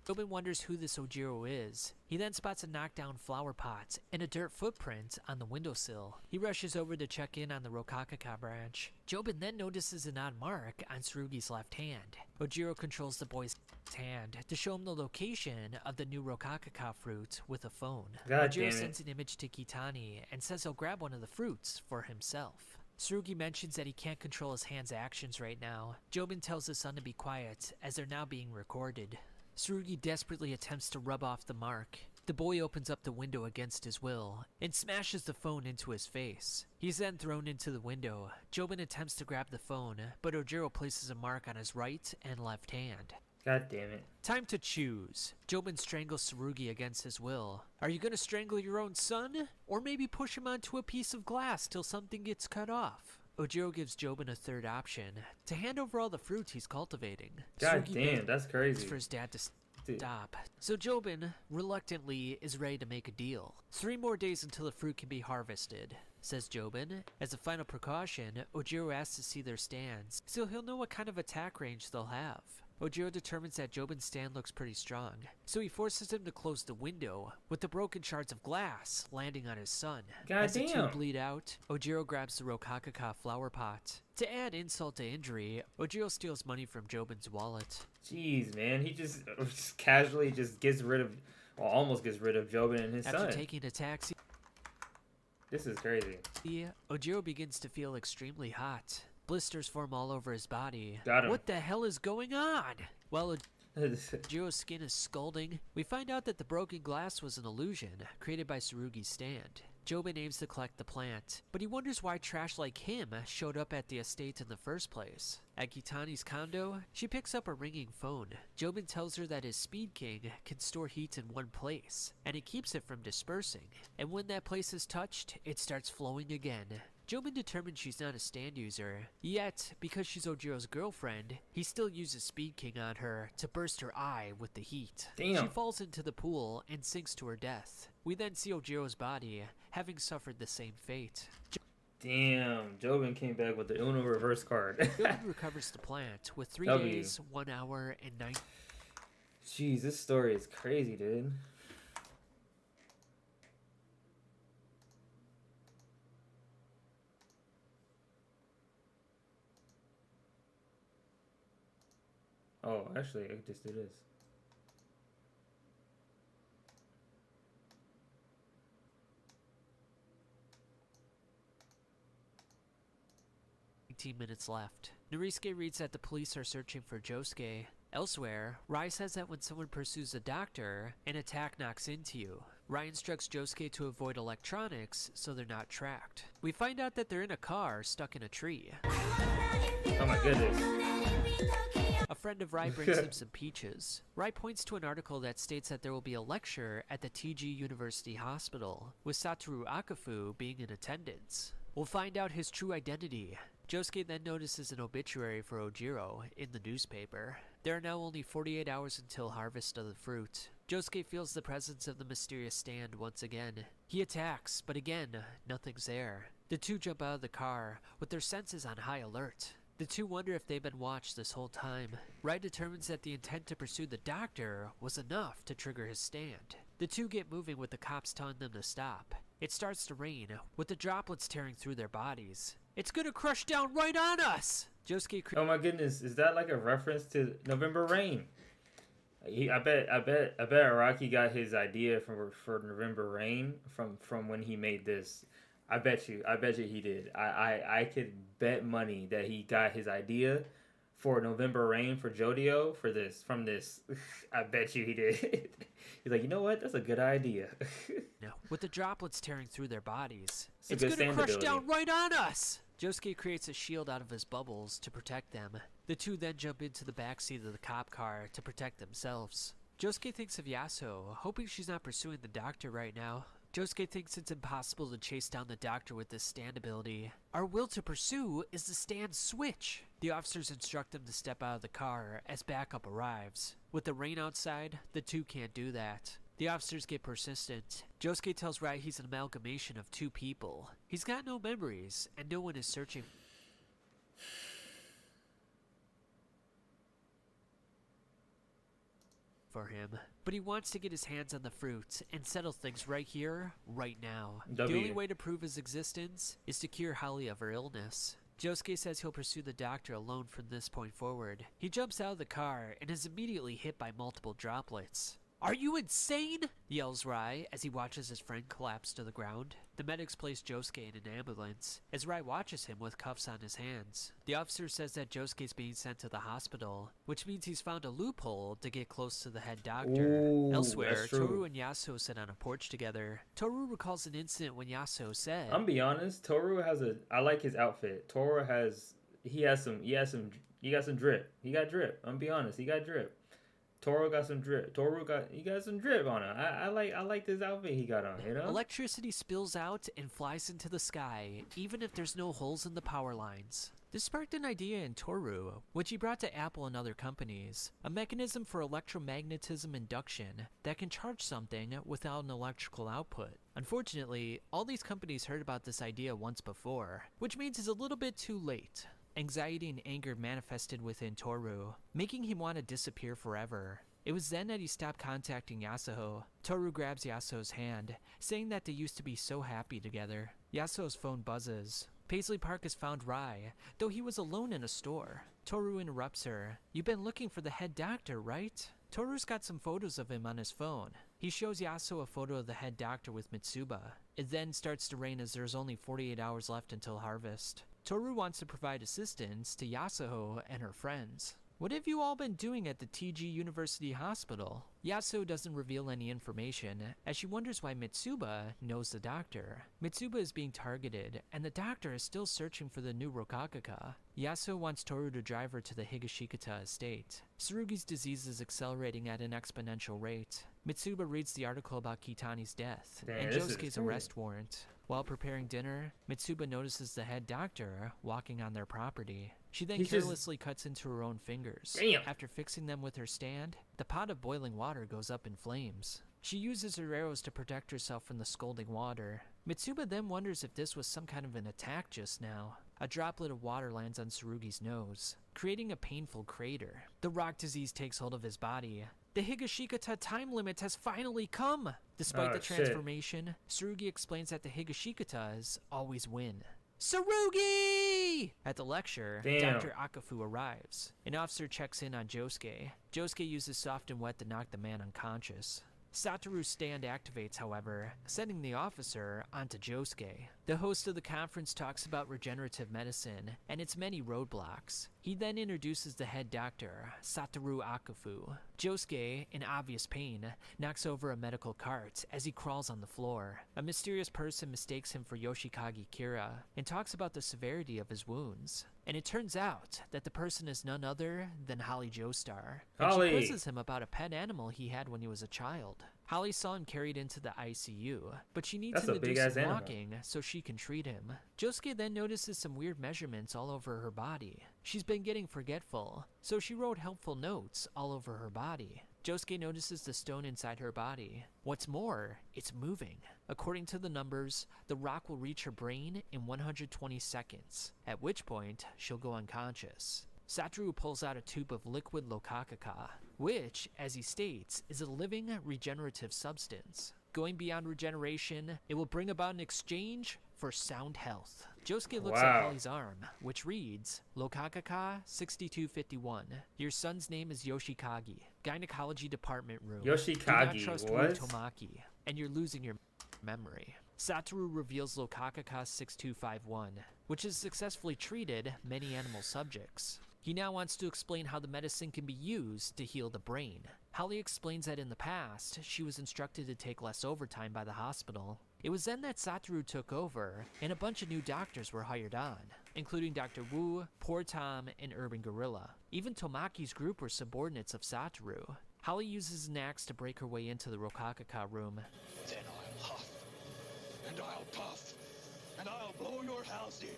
Jobin wonders who this Ojiro is. He then spots a knockdown flower pot and a dirt footprint on the windowsill. He rushes over to check in on the Rokakaka branch. Jobin then notices an odd mark on Tsurugi's left hand. Ojiro controls the boy's hand to show him the location of the new Rokakaka fruit with a phone. God Ojiro damn sends it. an image to Kitani and says he'll grab one of the fruits for himself. Tsurugi mentions that he can't control his hand's actions right now. Jobin tells his son to be quiet as they're now being recorded. Tsurugi desperately attempts to rub off the mark. The boy opens up the window against his will and smashes the phone into his face. He's then thrown into the window. Jobin attempts to grab the phone, but Ojiro places a mark on his right and left hand. God damn it. Time to choose. Jobin strangles Tsurugi against his will. Are you gonna strangle your own son? Or maybe push him onto a piece of glass till something gets cut off? Ojiro gives Jobin a third option, to hand over all the fruit he's cultivating. God Tsurugi damn, that's begs crazy. for his dad to Dude. stop. So Jobin, reluctantly, is ready to make a deal. 3 more days until the fruit can be harvested, says Jobin. As a final precaution, Ojiro asks to see their stands, so he'll know what kind of attack range they'll have. Ojiro determines that Jobin's stand looks pretty strong, so he forces him to close the window, with the broken shards of glass landing on his son. God As the two damn. bleed out, Ojiro grabs the Rokakaka flower pot. To add insult to injury, Ojiro steals money from Jobin's wallet. Jeez, man. He just casually just gets rid of, well, almost gets rid of Jobin and his After son. taking a taxi, This is crazy. Ojiro begins to feel extremely hot. Blisters form all over his body. Got him. What the hell is going on? While Ojiro's skin is scalding, we find out that the broken glass was an illusion created by Tsurugi's stand. Jobin aims to collect the plant, but he wonders why trash like him showed up at the estate in the first place. At Kitani's condo, she picks up a ringing phone. Jobin tells her that his Speed King can store heat in one place, and it keeps it from dispersing. And when that place is touched, it starts flowing again. Jobin determines she's not a stand user, yet, because she's Ojiro's girlfriend, he still uses Speed King on her to burst her eye with the heat. Damn. She falls into the pool and sinks to her death. We then see Ojiro's body, having suffered the same fate. Damn. Jobin came back with the Uno reverse card. Jobin recovers the plant with 3 W. days, 1 hour, and 9. Jeez, this story is crazy, dude. Oh, actually, I just do this. Minutes left. Norisuke reads that the police are searching for Josuke. Elsewhere, Rai says that when someone pursues a doctor, an attack knocks into you. Rai instructs Josuke to avoid electronics so they're not tracked. We find out that they're in a car stuck in a tree. Oh my goodness. A friend of Rai brings him some peaches. Rai points to an article that states that there will be a lecture at the TG University Hospital, with Satoru Akafu being in attendance. We'll find out his true identity. Josuke then notices an obituary for Ojiro in the newspaper. There are now only 48 hours until harvest of the fruit. Josuke feels the presence of the mysterious stand once again. He attacks, but again, nothing's there. The two jump out of the car, with their senses on high alert. The two wonder if they've been watched this whole time. Rai determines that the intent to pursue the doctor was enough to trigger his stand. The two get moving with the cops telling them to stop. It starts to rain, with the droplets tearing through their bodies. It's gonna crush down right on us! Josuke Oh my goodness, is that like a reference to November Rain? I bet Araki got his idea for November Rain from when he made this. I bet you he did. I could bet money that he got his idea for November Rain for JoJo from this. I bet you he did. He's like, you know what? That's a good idea. No. With the droplets tearing through their bodies. It's a It's good gonna crush standability. down right on us! Josuke creates a shield out of his bubbles to protect them. The two then jump into the backseat of the cop car to protect themselves. Josuke thinks of Yasuo, hoping she's not pursuing the doctor right now. Josuke thinks it's impossible to chase down the doctor with this stand ability. Our will to pursue is the stand switch. The officers instruct him to step out of the car as backup arrives. With the rain outside, the two can't do that. The officers get persistent. Josuke tells Rai he's an amalgamation of two people. He's got no memories, and no one is searching for him. But he wants to get his hands on the fruit and settle things right here, right now. The only way to prove his existence is to cure Holly of her illness. Josuke says he'll pursue the doctor alone from this point forward. He jumps out of the car and is immediately hit by multiple droplets. "Are you insane?" yells Rai as he watches his friend collapse to the ground. The medics place Josuke in an ambulance as Rai watches him with cuffs on his hands. The officer says that Josuke's being sent to the hospital, which means he's found a loophole to get close to the head doctor. Ooh, Elsewhere, Toru and Yasuo sit on a porch together. Toru recalls an incident when Yasuo said, I'm be honest, Toru has I like his outfit. Toru he got some drip. He got drip. I'm be honest, he got drip. Toru got some drip. He got some drip on him. I like this outfit he got on, you know? Electricity spills out and flies into the sky, even if there's no holes in the power lines. This sparked an idea in Toru, which he brought to Apple and other companies, a mechanism for electromagnetism induction that can charge something without an electrical output. Unfortunately, all these companies heard about this idea once before, which means it's a little bit too late. Anxiety and anger manifested within Toru, making him want to disappear forever. It was then that he stopped contacting Yasuo. Toru grabs Yasuo's hand, saying that they used to be so happy together. Yasuo's phone buzzes. Paisley Park has found Rai, though he was alone in a store. Toru interrupts her. "You've been looking for the head doctor, right?" Toru's got some photos of him on his phone. He shows Yasuo a photo of the head doctor with Mitsuba. It then starts to rain as there's only 48 hours left until harvest. Toru wants to provide assistance to Yasuo and her friends. "What have you all been doing at the TG University Hospital?" Yasuo doesn't reveal any information, as she wonders why Mitsuba knows the doctor. Mitsuba is being targeted, and the doctor is still searching for the new Rokakaka. Yasuo wants Toru to drive her to the Higashikata estate. Tsurugi's disease is accelerating at an exponential rate. Mitsuba reads the article about Kitani's death, and Josuke's arrest warrant. While preparing dinner, Mitsuba notices the head doctor walking on their property. She then carelessly cuts into her own fingers. Damn. After fixing them with her stand, the pot of boiling water goes up in flames. She uses her arrows to protect herself from the scalding water. Mitsuba then wonders if this was some kind of an attack just now. A droplet of water lands on Tsurugi's nose, creating a painful crater. The rock disease takes hold of his body. The Higashikata time limit has finally come! Despite the transformation, Tsurugi explains that the Higashikatas always win. Tsurugi! At the lecture, Dr. Akafu arrives. An officer checks in on Josuke. Josuke uses soft and wet to knock the man unconscious. Satoru's stand activates, however, sending the officer onto Josuke. The host of the conference talks about regenerative medicine and its many roadblocks. He then introduces the head doctor, Satoru Akafu. Josuke, in obvious pain, knocks over a medical cart as he crawls on the floor. A mysterious person mistakes him for Yoshikage Kira and talks about the severity of his wounds. And it turns out that the person is none other than Holly Joestar. And she quizzes him about a pet animal he had when he was a child. Holly saw him carried into the ICU, but she needs him to do some walking so she can treat him. Josuke then notices some weird measurements all over her body. She's been getting forgetful, so she wrote helpful notes all over her body. Josuke notices the stone inside her body. What's more, it's moving. According to the numbers, the rock will reach her brain in 120 seconds, at which point she'll go unconscious. Satoru pulls out a tube of liquid Lokakaka, which, as he states, is a living regenerative substance. Going beyond regeneration, it will bring about an exchange for sound health. Josuke looks at Holly's arm, which reads, Lokakaka 6251. Your son's name is Yoshikage. Gynecology department room. Yoshikage, do not trust what? Tomaki, and you're losing your memory. Satoru reveals Lokakaka 6251, which has successfully treated many animal subjects. He now wants to explain how the medicine can be used to heal the brain. Holly explains that in the past, she was instructed to take less overtime by the hospital. It was then that Satoru took over, and a bunch of new doctors were hired on, including Dr. Wu, Poor Tom, and Urban Gorilla. Even Tomaki's group were subordinates of Satoru. Holly uses an axe to break her way into the Rokakaka room. Then I'll huff crocodile tough, and I'll blow your house in.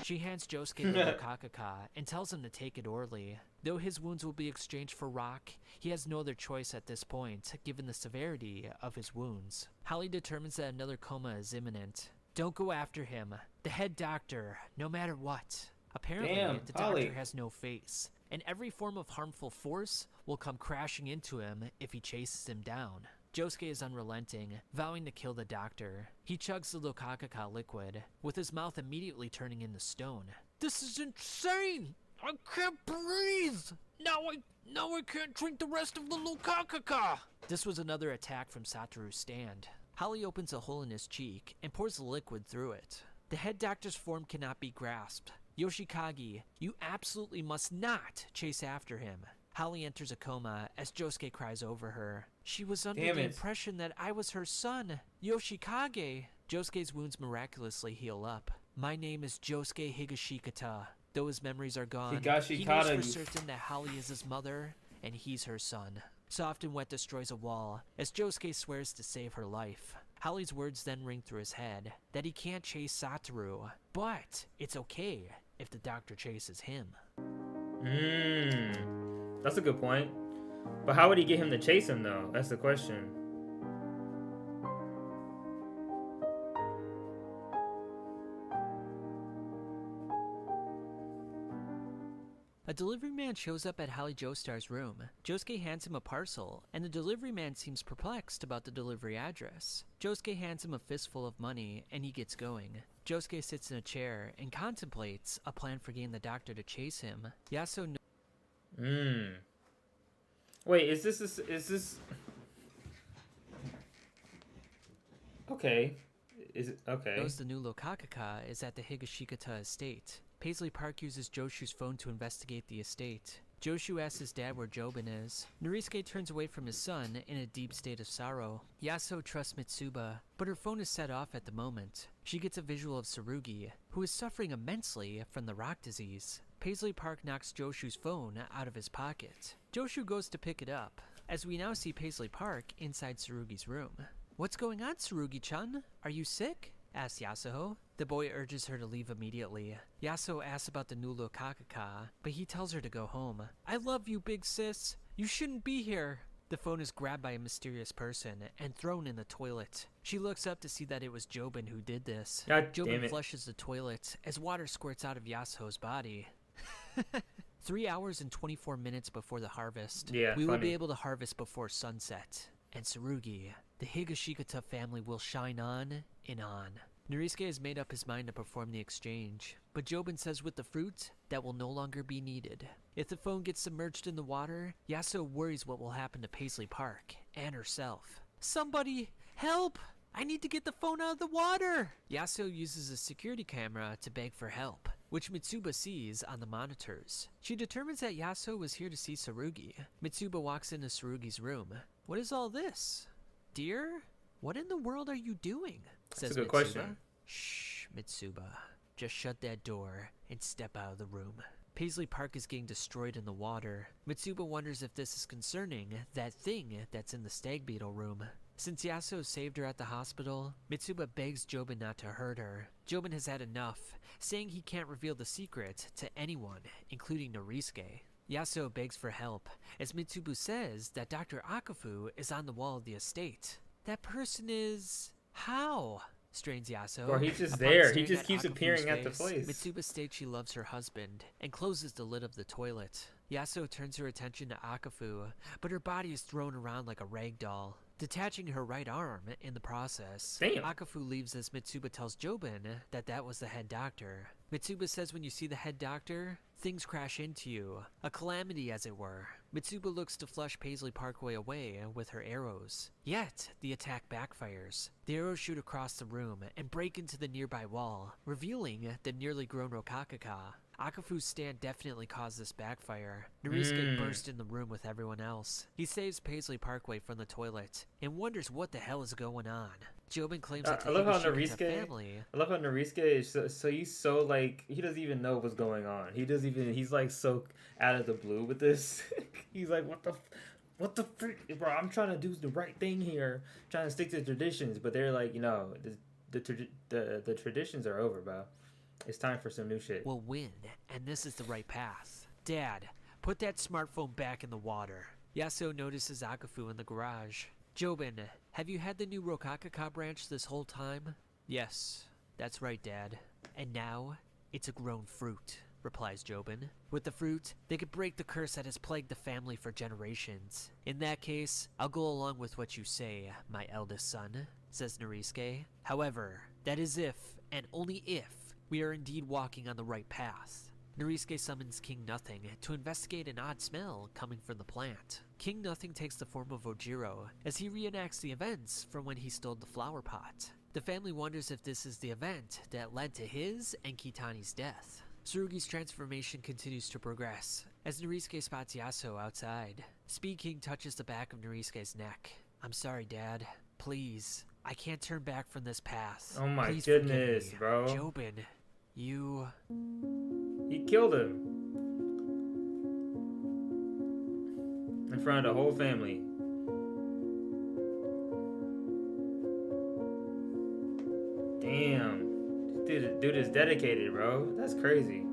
She hands Josuke the Lokakaka and tells him to take it orally. Though his wounds will be exchanged for rock, he has no other choice at this point, given the severity of his wounds. Holly determines that another coma is imminent. Don't go after him. The head doctor, no matter what. Apparently, Damn, the Holly. doctor has no face, and every form of harmful force will come crashing into him if he chases him down. Josuke is unrelenting, vowing to kill the doctor. He chugs the Lokakaka liquid, with his mouth immediately turning into stone. This is insane! I can't breathe! Now I can't drink the rest of the Lokakaka! This was another attack from Satoru's stand. Holly opens a hole in his cheek and pours the liquid through it. The head doctor's form cannot be grasped. Yoshikage, you absolutely must not chase after him. Holly enters a coma as Josuke cries over her. She was under the impression that I was her son, Yoshikage. Josuke's wounds miraculously heal up. My name is Josuke Higashikata. Though his memories are gone, he knows for certain that Holly is his mother, and he's her son. Soft and Wet destroys a wall as Josuke swears to save her life. Holly's words then ring through his head that he can't chase Satoru, but it's okay if the doctor chases him. That's a good point. But how would he get him to chase him, though? That's the question. A delivery man shows up at Holly Joestar's room. Josuke hands him a parcel, and the delivery man seems perplexed about the delivery address. Josuke hands him a fistful of money, and he gets going. Josuke sits in a chair and contemplates a plan for getting the doctor to chase him. Yasuo Wait, is this... Okay. Is it... Okay. knows the new Lokakaka is at the Higashikata estate. Paisley Park uses Joshu's phone to investigate the estate. Joshu asks his dad where Jobin is. Norisuke turns away from his son in a deep state of sorrow. Yasuo trusts Mitsuba, but her phone is set off at the moment. She gets a visual of Tsurugi, who is suffering immensely from the rock disease. Paisley Park knocks Joshu's phone out of his pocket. Joshu goes to pick it up, as we now see Paisley Park inside Tsurugi's room. What's going on, Tsurugi-chan? Are you sick? Asks Yasuo. The boy urges her to leave immediately. Yasuo asks about the new Lokakaka, but he tells her to go home. I love you, big sis. You shouldn't be here. The phone is grabbed by a mysterious person and thrown in the toilet. She looks up to see that it was Jobin who did this. God damn Jobin it. flushes the toilet as water squirts out of Yasuo's body. 3 hours and 24 minutes before the harvest. Yeah, we will funny. be able to harvest before sunset. And Tsurugi, the Higashikata family will shine on and on. Norisuke has made up his mind to perform the exchange, but Jobin says with the fruit, that will no longer be needed. If the phone gets submerged in the water, Yasuo worries what will happen to Paisley Park and herself. Somebody, help! I need to get the phone out of the water! Yasuo uses a security camera to beg for help, which Mitsuba sees on the monitors. She determines that Yasuo was here to see Tsurugi. Mitsuba walks into Tsurugi's room. What is all this? Dear? What in the world are you doing? Says That's a good Mitsuba. question. Shh, Mitsuba. Just shut that door and step out of the room. Paisley Park is getting destroyed in the water. Mitsuba wonders if this is concerning that thing that's in the stag beetle room. Since Yasuo saved her at the hospital, Mitsuba begs Jobin not to hurt her. Jobin has had enough, saying he can't reveal the secret to anyone, including Norisuke. Yasuo begs for help, as Mitsuba says that Dr. Akafu is on the wall of the estate. That person is... how? Strains Yasuo. Bro, he's just Upon there. He staring just at keeps Akafu's appearing at the face, place. Mitsuba states she loves her husband and closes the lid of the toilet. Yasuo turns her attention to Akafu, but her body is thrown around like a rag doll, detaching her right arm in the process. Damn. Akafu leaves as Mitsuba tells Jobin that was the head doctor. Mitsuba says when you see the head doctor, things crash into you. A calamity, as it were. Mitsuba looks to flush Paisley Parkway away with her arrows. Yet, the attack backfires. The arrows shoot across the room and break into the nearby wall, revealing the nearly grown Rokakaka. Akafu's stand definitely caused this backfire. Norisuke burst in the room with everyone else. He saves Paisley Parkway from the toilet and wonders what the hell is going on. Jobin claims that the I love how Higashikata family... I love how Norisuke is so he's so like he doesn't even know what's going on. He's like so out of the blue with this. He's like, what the What the frick, bro? I'm trying to do the right thing here, trying to stick to traditions, but they're like, the traditions are over, bro. It's time for some new shit. We'll win, and this is the right path. Dad, put that smartphone back in the water. Yasuo notices Akafu in the garage. Jobin, have you had the new Rokakaka branch this whole time? Yes, that's right, Dad. And now, it's a grown fruit, replies Jobin. With the fruit, they could break the curse that has plagued the family for generations. In that case, I'll go along with what you say, my eldest son, says Narisuke. However, that is if, and only if, we are indeed walking on the right path. Narisuke summons King Nothing to investigate an odd smell coming from the plant. King Nothing takes the form of Ojiro as he reenacts the events from when he stole the flower pot. The family wonders if this is the event that led to his and Kitani's death. Tsurugi's transformation continues to progress as Narisuke spots Yasuo outside. Speed King touches the back of Narisuke's neck. I'm sorry, Dad. Please. I can't turn back from this path. Oh my Please goodness, forgive me. bro. Jobin, you... He killed him. In front of the whole family. Damn. Dude is dedicated, bro. That's crazy.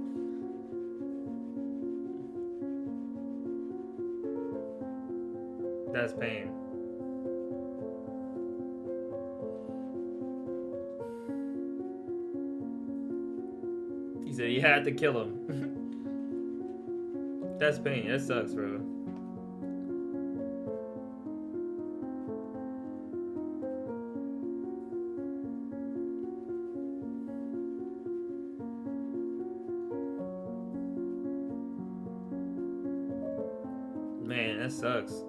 That's pain. He said he had to kill him. That's pain. That sucks, bro. Man, that sucks.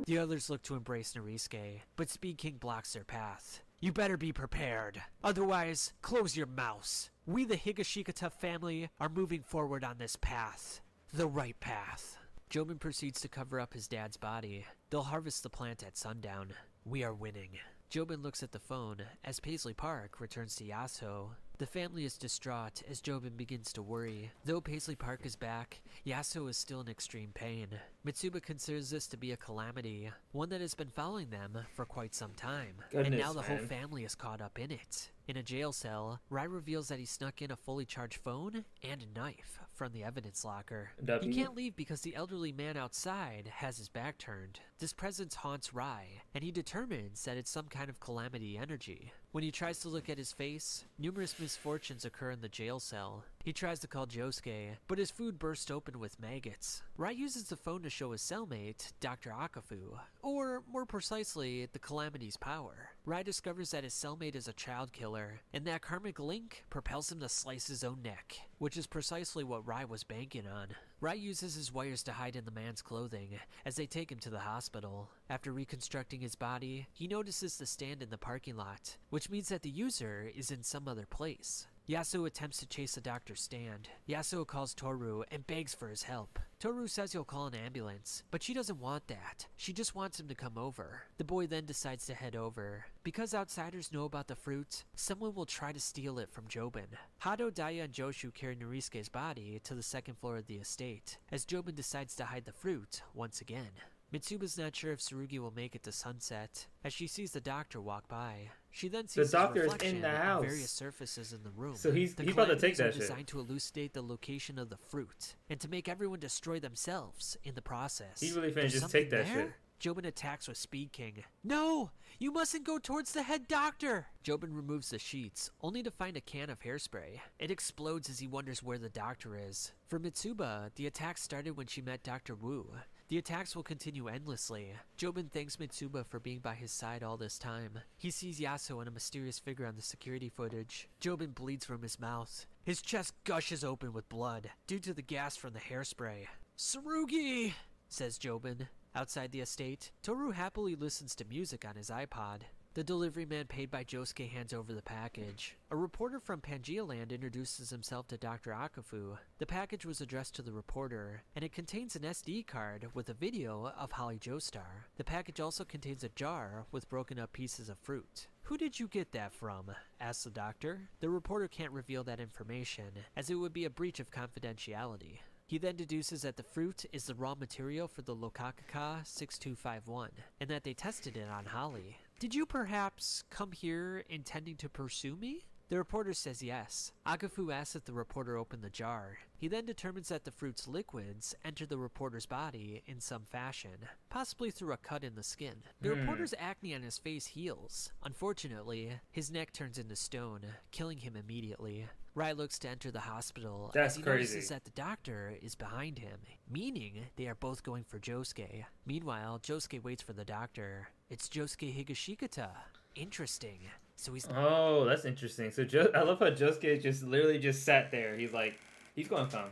The others look to embrace Narisuke, but Speed King blocks their path. You better be prepared. Otherwise, close your mouth. We, the Higashikata family, are moving forward on this path. The right path. Jobin proceeds to cover up his dad's body. They'll harvest the plant at sundown. We are winning. Jobin looks at the phone as Paisley Park returns to Yasuo. The family is distraught as Jobin begins to worry. Though Paisley Park is back, Yasuo is still in extreme pain. Mitsuba considers this to be a calamity, one that has been following them for quite some time. And Goodness, now the whole man. family is caught up in it. In a jail cell, Rai reveals that he snuck in a fully charged phone and a knife from the evidence locker. He can't leave because the elderly man outside has his back turned. This presence haunts Rai, and he determines that it's some kind of calamity energy. When he tries to look at his face, numerous misfortunes occur in the jail cell. He tries to call Josuke, but his food bursts open with maggots. Rai uses the phone to show his cellmate, Dr. Akafu, or more precisely, the Calamity's power. Rai discovers that his cellmate is a child killer, and that karmic link propels him to slice his own neck, which is precisely what Rai was banking on. Rai uses his wires to hide in the man's clothing as they take him to the hospital. After reconstructing his body, he notices the stand in the parking lot, which means that the user is in some other place. Yasuo attempts to chase the doctor's stand. Yasuo calls Toru and begs for his help. Toru says he'll call an ambulance, but she doesn't want that. She just wants him to come over. The boy then decides to head over. Because outsiders know about the fruit, someone will try to steal it from Jobin. Hado, Daya, and Joshu carry Narisuke's body to the second floor of the estate, as Jobin decides to hide the fruit once again. Mitsuba's not sure if Tsurugi will make it to sunset, as she sees the doctor walk by. She then sees The doctor his is reflection in the on house. various surfaces in the room. So he's The about to take calamities are that shit. designed to elucidate the location of the fruit, and to make everyone destroy themselves in the process. He really finna There's just something take that there? shit. Jobin attacks with Speed King. No! You mustn't go towards the head doctor! Jobin removes the sheets, only to find a can of hairspray. It explodes as he wonders where the doctor is. For Mitsuba, the attack started when she met Dr. Wu. The attacks will continue endlessly. Jobin thanks Mitsuba for being by his side all this time. He sees Yasuo and a mysterious figure on the security footage. Jobin bleeds from his mouth. His chest gushes open with blood, due to the gas from the hairspray. Tsurugi! Says Jobin. Outside the estate, Toru happily listens to music on his iPod. The delivery man paid by Josuke hands over the package. A reporter from Pangaealand introduces himself to Dr. Akafu. The package was addressed to the reporter, and it contains an SD card with a video of Holly Joestar. The package also contains a jar with broken up pieces of fruit. "Who did you get that from?" asks the doctor. The reporter can't reveal that information, as it would be a breach of confidentiality. He then deduces that the fruit is the raw material for the Lokakaka 6251, and that they tested it on Holly. "Did you perhaps come here intending to pursue me?" The reporter says yes. Akafu asks if the reporter opened the jar. He then determines that the fruit's liquids enter the reporter's body in some fashion, possibly through a cut in the skin. The reporter's acne on his face heals. Unfortunately, his neck turns into stone, killing him immediately. Rai looks to enter the hospital as he notices that the doctor is behind him, meaning they are both going for Josuke. Meanwhile, Josuke waits for the doctor. It's Josuke Higashikata. Interesting. So he's... Oh, that's interesting. So I love how Josuke just literally just sat there. He's like, he's gonna come.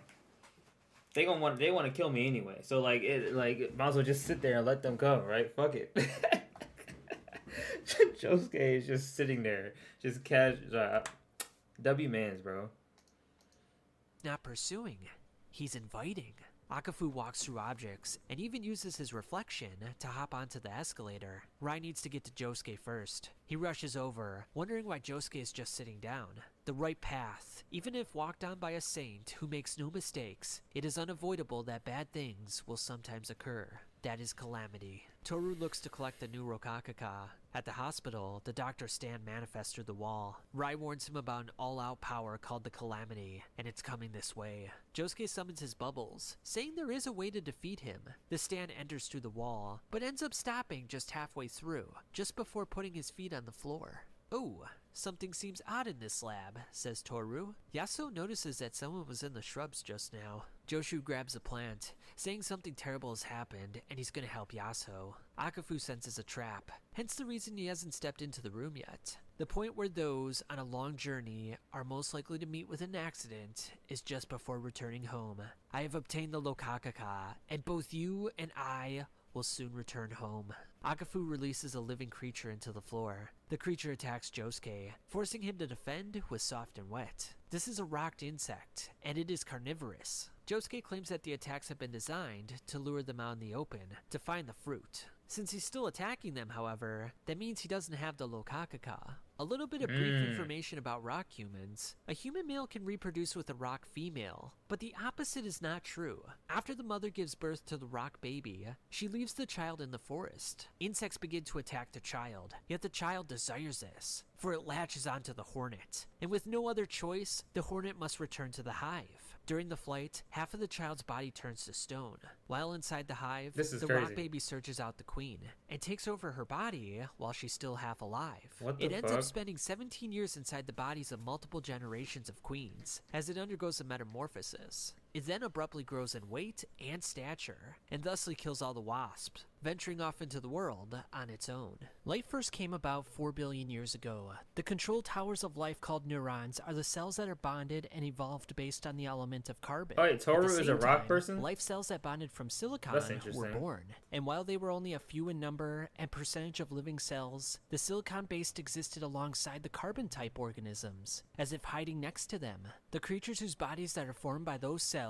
They want to kill me anyway. So like might as well just sit there and let them come, right? Fuck it. Josuke is just sitting there, just casual. W-mans, bro. Not pursuing. He's inviting. Akafu walks through objects and even uses his reflection to hop onto the escalator. Rai needs to get to Josuke first. He rushes over, wondering why Josuke is just sitting down. The right path. Even if walked on by a saint who makes no mistakes, it is unavoidable that bad things will sometimes occur. That is calamity. Toru looks to collect the new Rokakaka. At the hospital, the doctor's stand manifests through the wall. Rai warns him about an all-out power called the Calamity, and it's coming this way. Josuke summons his bubbles, saying there is a way to defeat him. The stand enters through the wall, but ends up stopping just halfway through, just before putting his feet on the floor. "Oh, something seems odd in this lab," says Toru. Yasuo notices that someone was in the shrubs just now. Joshu grabs a plant, saying something terrible has happened and he's gonna help Yasuo. Akafu senses a trap, hence the reason he hasn't stepped into the room yet. The point where those on a long journey are most likely to meet with an accident is just before returning home. I have obtained the Lokakaka, and both you and I will soon return home. Akafu releases a living creature into the floor. The creature attacks Josuke, forcing him to defend with soft and wet. This is a rocked insect, and it is carnivorous. Josuke claims that the attacks have been designed to lure them out in the open, to find the fruit. Since he's still attacking them, however, that means he doesn't have the Lokakaka. A little bit of brief information about rock humans. A human male can reproduce with a rock female, but the opposite is not true. After the mother gives birth to the rock baby, she leaves the child in the forest. Insects begin to attack the child, yet the child desires this, for it latches onto the hornet. And with no other choice, the hornet must return to the hive. During the flight, half of the child's body turns to stone. While inside the hive, the rock baby searches out the queen and takes over her body while she's still half alive. It ends up spending 17 years inside the bodies of multiple generations of queens as it undergoes a metamorphosis. It then abruptly grows in weight and stature, and thusly kills all the wasps, venturing off into the world on its own. Life first came about 4 billion years ago. The control towers of life called neurons are the cells that are bonded and evolved based on the element of carbon. Oh wait, Toru is a rock person? Life cells that bonded from silicon were born, and while they were only a few in number and percentage of living cells, the silicon-based existed alongside the carbon-type organisms, as if hiding next to them. The creatures whose bodies that are formed by those cells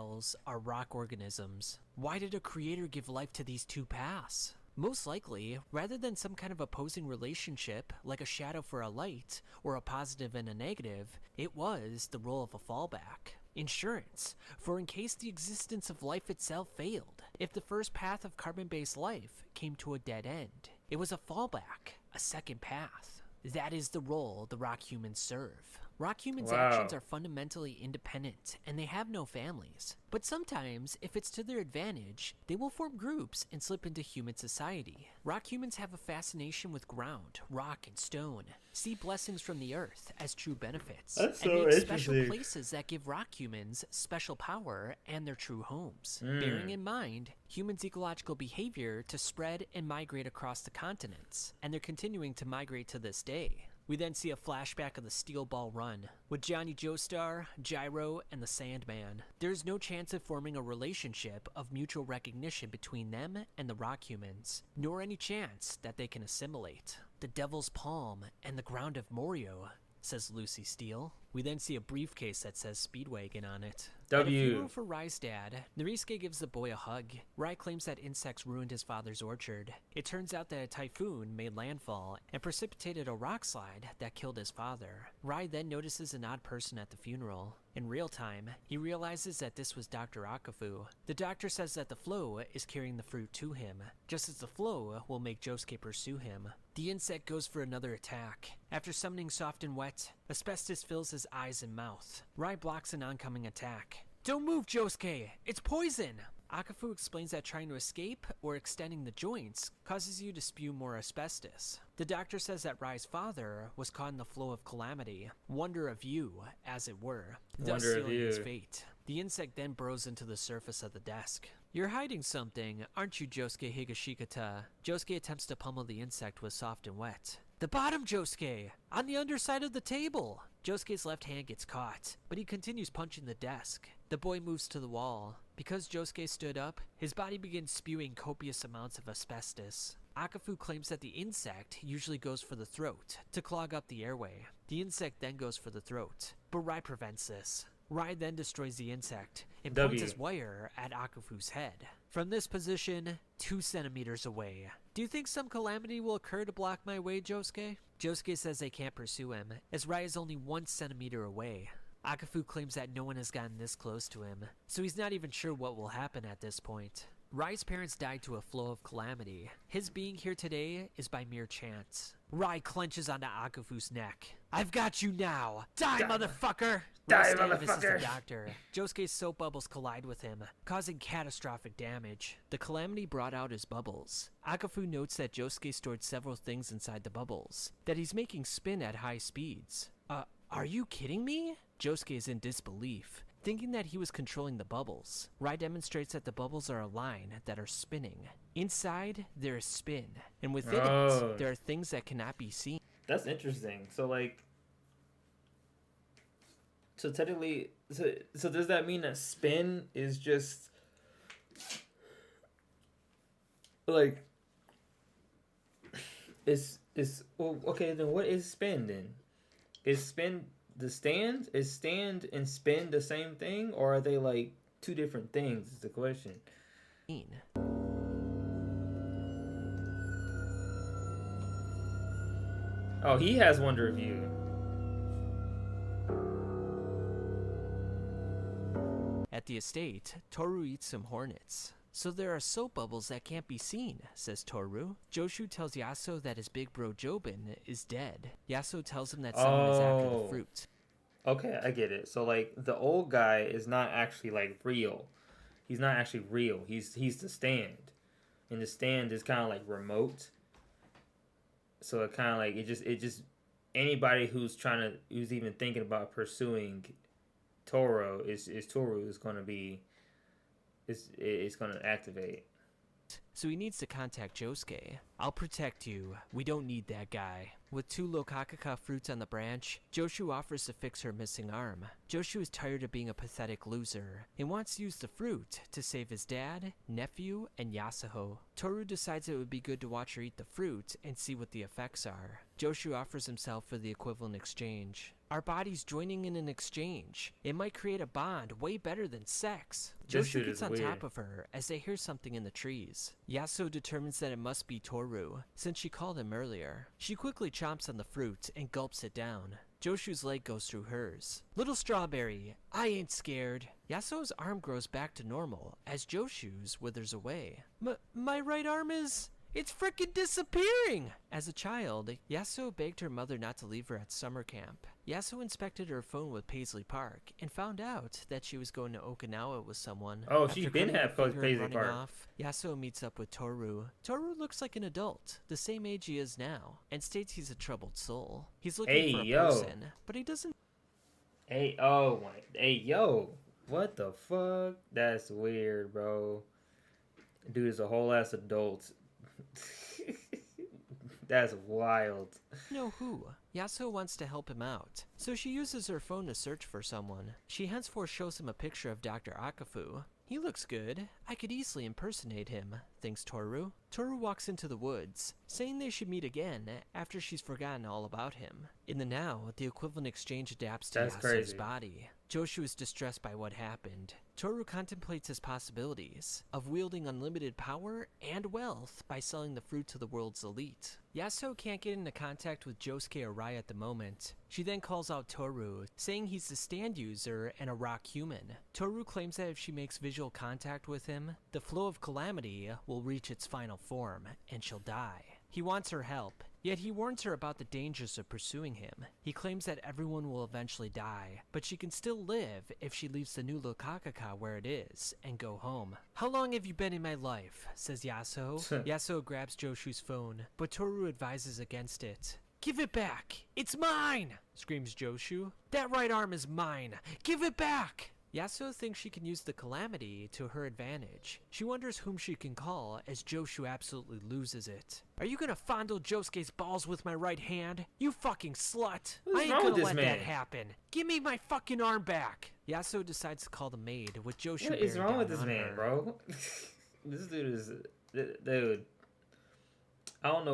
are rock organisms. Why did a creator give life to these two paths? Most likely, rather than some kind of opposing relationship, like a shadow for a light, or a positive and a negative, it was the role of a fallback. Insurance, for in case the existence of life itself failed. If the first path of carbon-based life came to a dead end, it was a fallback, a second path. That is the role the rock humans serve. Rock humans' actions are fundamentally independent, and they have no families. But sometimes, if it's to their advantage, they will form groups and slip into human society. Rock humans have a fascination with ground, rock, and stone, see blessings from the earth as true benefits, and make special places that give rock humans special power and their true homes. Bearing in mind humans' ecological behavior to spread and migrate across the continents, and they're continuing to migrate to this day. We then see a flashback of the Steel Ball Run, with Johnny Joestar, Gyro, and the Sandman. There's no chance of forming a relationship of mutual recognition between them and the rock humans, nor any chance that they can assimilate. The Devil's Palm and the Ground of Morio, says Lucy Steele. We then see a briefcase that says Speedwagon on it. At a funeral for Rai's dad, Norisuke gives the boy a hug. Rai claims that insects ruined his father's orchard. It turns out that a typhoon made landfall and precipitated a rock slide that killed his father. Rai then notices an odd person at the funeral. In real time, he realizes that this was Dr. Akafu. The doctor says that the flow is carrying the fruit to him, just as the flow will make Josuke pursue him. The insect goes for another attack. After summoning Soft and Wet, asbestos fills his eyes and mouth. Rai blocks an oncoming attack. Don't move, Josuke! It's poison! Akafu explains that trying to escape or extending the joints causes you to spew more asbestos. The doctor says that Rai's father was caught in the flow of calamity, wonder of you, as it were, thus sealing his fate. The insect then burrows into the surface of the desk. You're hiding something, aren't you, Josuke Higashikata? Josuke attempts to pummel the insect with Soft and Wet. The bottom, Josuke! On the underside of the table! Josuke's left hand gets caught, but he continues punching the desk. The boy moves to the wall. Because Josuke stood up, his body begins spewing copious amounts of asbestos. Akafu claims that the insect usually goes for the throat, to clog up the airway. The insect then goes for the throat, but Rai prevents this. Rai then destroys the insect and points his wire at Akafu's head. From this position, 2 centimeters away. Do you think some calamity will occur to block my way, Josuke? Josuke says they can't pursue him, as Rai is only 1 centimeter away. Akafu claims that no one has gotten this close to him, so he's not even sure what will happen at this point. Rai's parents died to a flow of calamity. His being here today is by mere chance. Rai clenches onto Akafu's neck. I've got you now! Die, motherfucker! Die, motherfucker! The doctor. Josuke's soap bubbles collide with him, causing catastrophic damage. The calamity brought out his bubbles. Akafu notes that Josuke stored several things inside the bubbles, that he's making spin at high speeds. Are you kidding me? Josuke is in disbelief, thinking that he was controlling the bubbles. Rai demonstrates that the bubbles are a line that are spinning. Inside, there is spin, and within it, there are things that cannot be seen. That's interesting. So, like, so technically, so does that mean that spin is just, like, well, okay, then what is spin then? Is spin the stand? Is stand and spin the same thing, or are they like 2 different things? Is the question. Oh, he has Wonder of You. At the estate, Toru eats some hornets. So there are soap bubbles that can't be seen, says Toru. Joshu tells Yasuo that his big bro Jobin is dead. Yasuo tells him that someone is after the fruit. Okay, I get it. So, like, the old guy is not actually, like, real. He's not actually real. He's the stand. And the stand is kind of, like, remote. So it kind of, like, it just, anybody who's even thinking about pursuing Toru is going to be, it's going to activate. So he needs to contact Josuke. I'll protect you. We don't need that guy. With 2 Lokakaka fruits on the branch, Joshu offers to fix her missing arm. Joshu is tired of being a pathetic loser and wants to use the fruit to save his dad, nephew, and Yasuho. Toru decides it would be good to watch her eat the fruit and see what the effects are. Joshu offers himself for the equivalent exchange. Our bodies joining in an exchange. It might create a bond way better than sex. Joshu gets on top of her as they hear something in the trees. Yasuo determines that it must be Toru, since she called him earlier. She quickly chomps on the fruit and gulps it down. Joshu's leg goes through hers. Little strawberry, I ain't scared. Yasuo's arm grows back to normal as Joshu's withers away. My right arm is... It's frickin' disappearing! As a child, Yasuo begged her mother not to leave her at summer camp. Yasuo inspected her phone with Paisley Park and found out that she was going to Okinawa with someone. Oh, she been had Paisley Park. Yasuo meets up with Toru. Toru looks like an adult, the same age he is now, and states he's a troubled soul. He's looking for a person, but he doesn't... Hey, yo. What the fuck? That's weird, bro. Dude is a whole ass adult. That's wild. Know who? Yasuo wants to help him out, so she uses her phone to search for someone. She henceforth shows him a picture of Dr. Akafu. He looks good. I could easily impersonate him, thinks Toru. Toru walks into the woods, saying they should meet again after she's forgotten all about him. In the now, the equivalent exchange adapts to That's Yasuo's crazy. body. Joshu is distressed by what happened. Toru contemplates his possibilities of wielding unlimited power and wealth by selling the fruit to the world's elite. Yasuo can't get into contact with Josuke or Rai at the moment. She then calls out Toru, saying he's a stand user and a rock human. Toru claims that if she makes visual contact with him, the flow of calamity will reach its final form, and she'll die. He wants her help, yet he warns her about the dangers of pursuing him. He claims that everyone will eventually die, but she can still live if she leaves the new Lokakaka where it is and go home. How long have you been in my life? Says Yasuo. Yasuo grabs Joshu's phone, but Toru advises against it. Give it back! It's mine! Screams Joshu. That right arm is mine! Give it back! Yasuo thinks she can use the calamity to her advantage. She wonders whom she can call as Joshu absolutely loses it. Are you gonna fondle Josuke's balls with my right hand? You fucking slut! I ain't gonna let that happen. Give me my fucking arm back! Yasuo decides to call the maid with Joshu. What is bearing wrong with down this on man, her. bro? This dude is, dude. I don't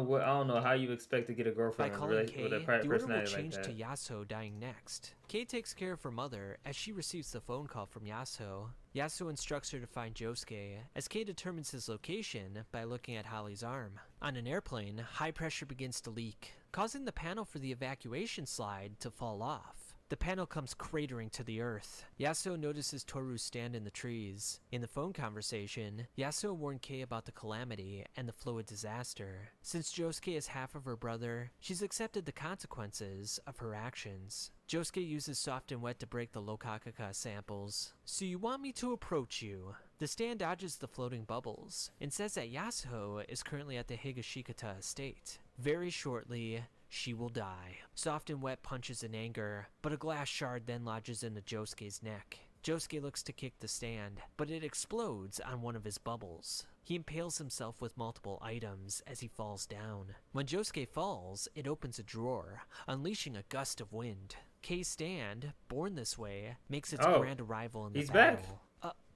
know how you expect to get a By girlfriend calling with Kay, a the order will personality like change that. to Yasuo dying next. Kay takes care of her mother as she receives the phone call from Yasuo. Yasuo instructs her to find Josuke, as Kay determines his location by looking at Holly's arm. On an airplane, high pressure begins to leak, causing the panel for the evacuation slide to fall off. The panel comes cratering to the earth. Yasuo notices Toru stand in the trees. In the phone conversation, Yasuo warned Kay about the calamity and the fluid disaster. Since Josuke is half of her brother, she's accepted the consequences of her actions. Josuke uses soft and wet to break the Lokakaka samples. So you want me to approach you? The stand dodges the floating bubbles and says that Yasuo is currently at the Higashikata estate. Very shortly, she will die. Soft and wet punches in anger, but a glass shard then lodges into Josuke's neck. Josuke looks to kick the stand, but it explodes on one of his bubbles. He impales himself with multiple items as he falls down. When Josuke falls, it opens a drawer, unleashing a gust of wind. Kay's stand, born this way, makes its grand arrival in the he's back. battle.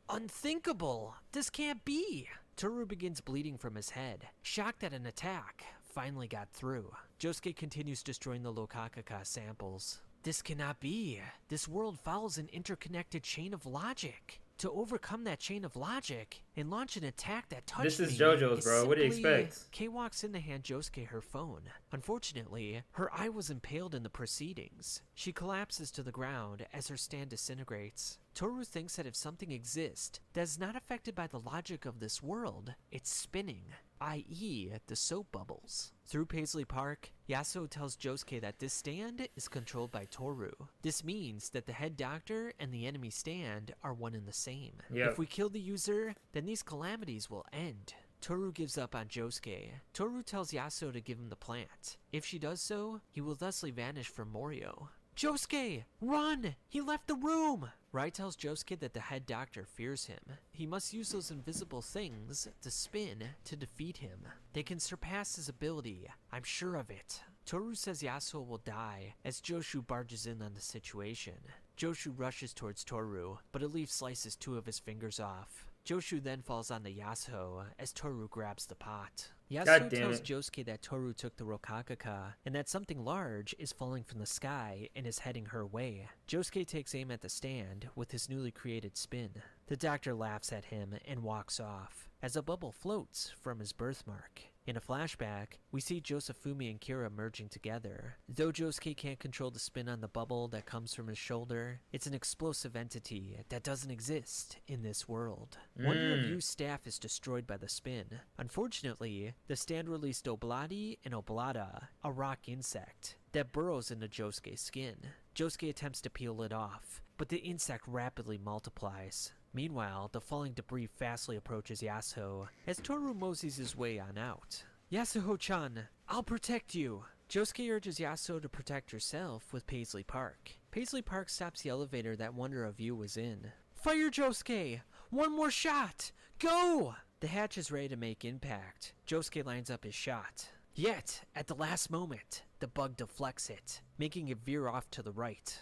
Unthinkable! This can't be! Toru begins bleeding from his head, shocked that an attack finally got through. Josuke continues destroying the Lokakaka samples. This cannot be. This world follows an interconnected chain of logic. To overcome that chain of logic and launch an attack that touched This is me JOJO's, bro. What do you simply- expect? Kay walks in to hand Josuke her phone. Unfortunately, her eye was impaled in the proceedings. She collapses to the ground as her stand disintegrates. Toru thinks that if something exists that is not affected by the logic of this world, it's spinning, i.e. the soap bubbles. Through Paisley Park, Yasuo tells Josuke that this stand is controlled by Toru. This means that the head doctor and the enemy stand are one and the same. Yep. If we kill the user, then these calamities will end. Toru gives up on Josuke. Toru tells Yasuo to give him the plant. If she does so, he will thusly vanish from Morio. Josuke, run! He left the room! Rai tells Josuke that the head doctor fears him. He must use those invisible things to spin to defeat him. They can surpass his ability, I'm sure of it. Toru says Yasuo will die as Joshu barges in on the situation. Joshu rushes towards Toru, but a leaf slices 2 of his fingers off. Joshu then falls onto Yasuo as Toru grabs the pot. Yasuo God damn tells it. Josuke that Toru took the Rokakaka and that something large is falling from the sky and is heading her way. Josuke takes aim at the stand with his newly created spin. The doctor laughs at him and walks off as a bubble floats from his birthmark. In a flashback, we see Josefumi and Kira merging together. Though Josuke can't control the spin on the bubble that comes from his shoulder, it's an explosive entity that doesn't exist in this world. One review's staff is destroyed by the spin. Unfortunately, the stand released Obladi and Oblada, a rock insect, that burrows into Josuke's skin. Josuke attempts to peel it off, but the insect rapidly multiplies. Meanwhile, the falling debris fastly approaches Yasuo as Toru moseys his way on out. Yasuo-chan, I'll protect you! Josuke urges Yasuo to protect herself with Paisley Park. Paisley Park stops the elevator that Wonder of You was in. Fire, Josuke! One more shot! Go! The hatch is ready to make impact. Josuke lines up his shot. Yet, at the last moment, the bug deflects it, making it veer off to the right.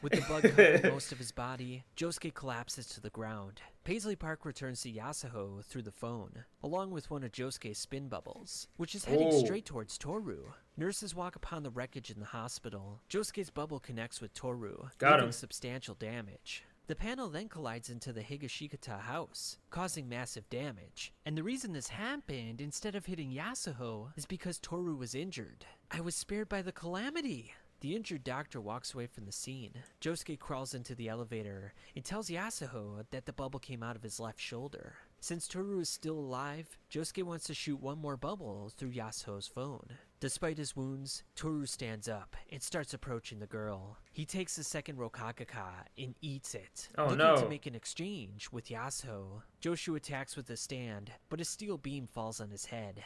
With the blood covering most of his body, Josuke collapses to the ground. Paisley Park returns to Yasuho through the phone, along with one of Josuke's spin bubbles, which is heading straight towards Toru. Nurses walk upon the wreckage in the hospital. Josuke's bubble connects with Toru, leaving substantial damage. The panel then collides into the Higashikata house, causing massive damage. And the reason this happened instead of hitting Yasuho is because Toru was injured. I was spared by the calamity. The injured doctor walks away from the scene. Josuke crawls into the elevator and tells Yasuho that the bubble came out of his left shoulder. Since Toru is still alive, Josuke wants to shoot one more bubble through Yasuho's phone. Despite his wounds, Toru stands up and starts approaching the girl. He takes the second Rokakaka and eats it, looking to make an exchange with Yasuho. Joshu attacks with a stand, but a steel beam falls on his head,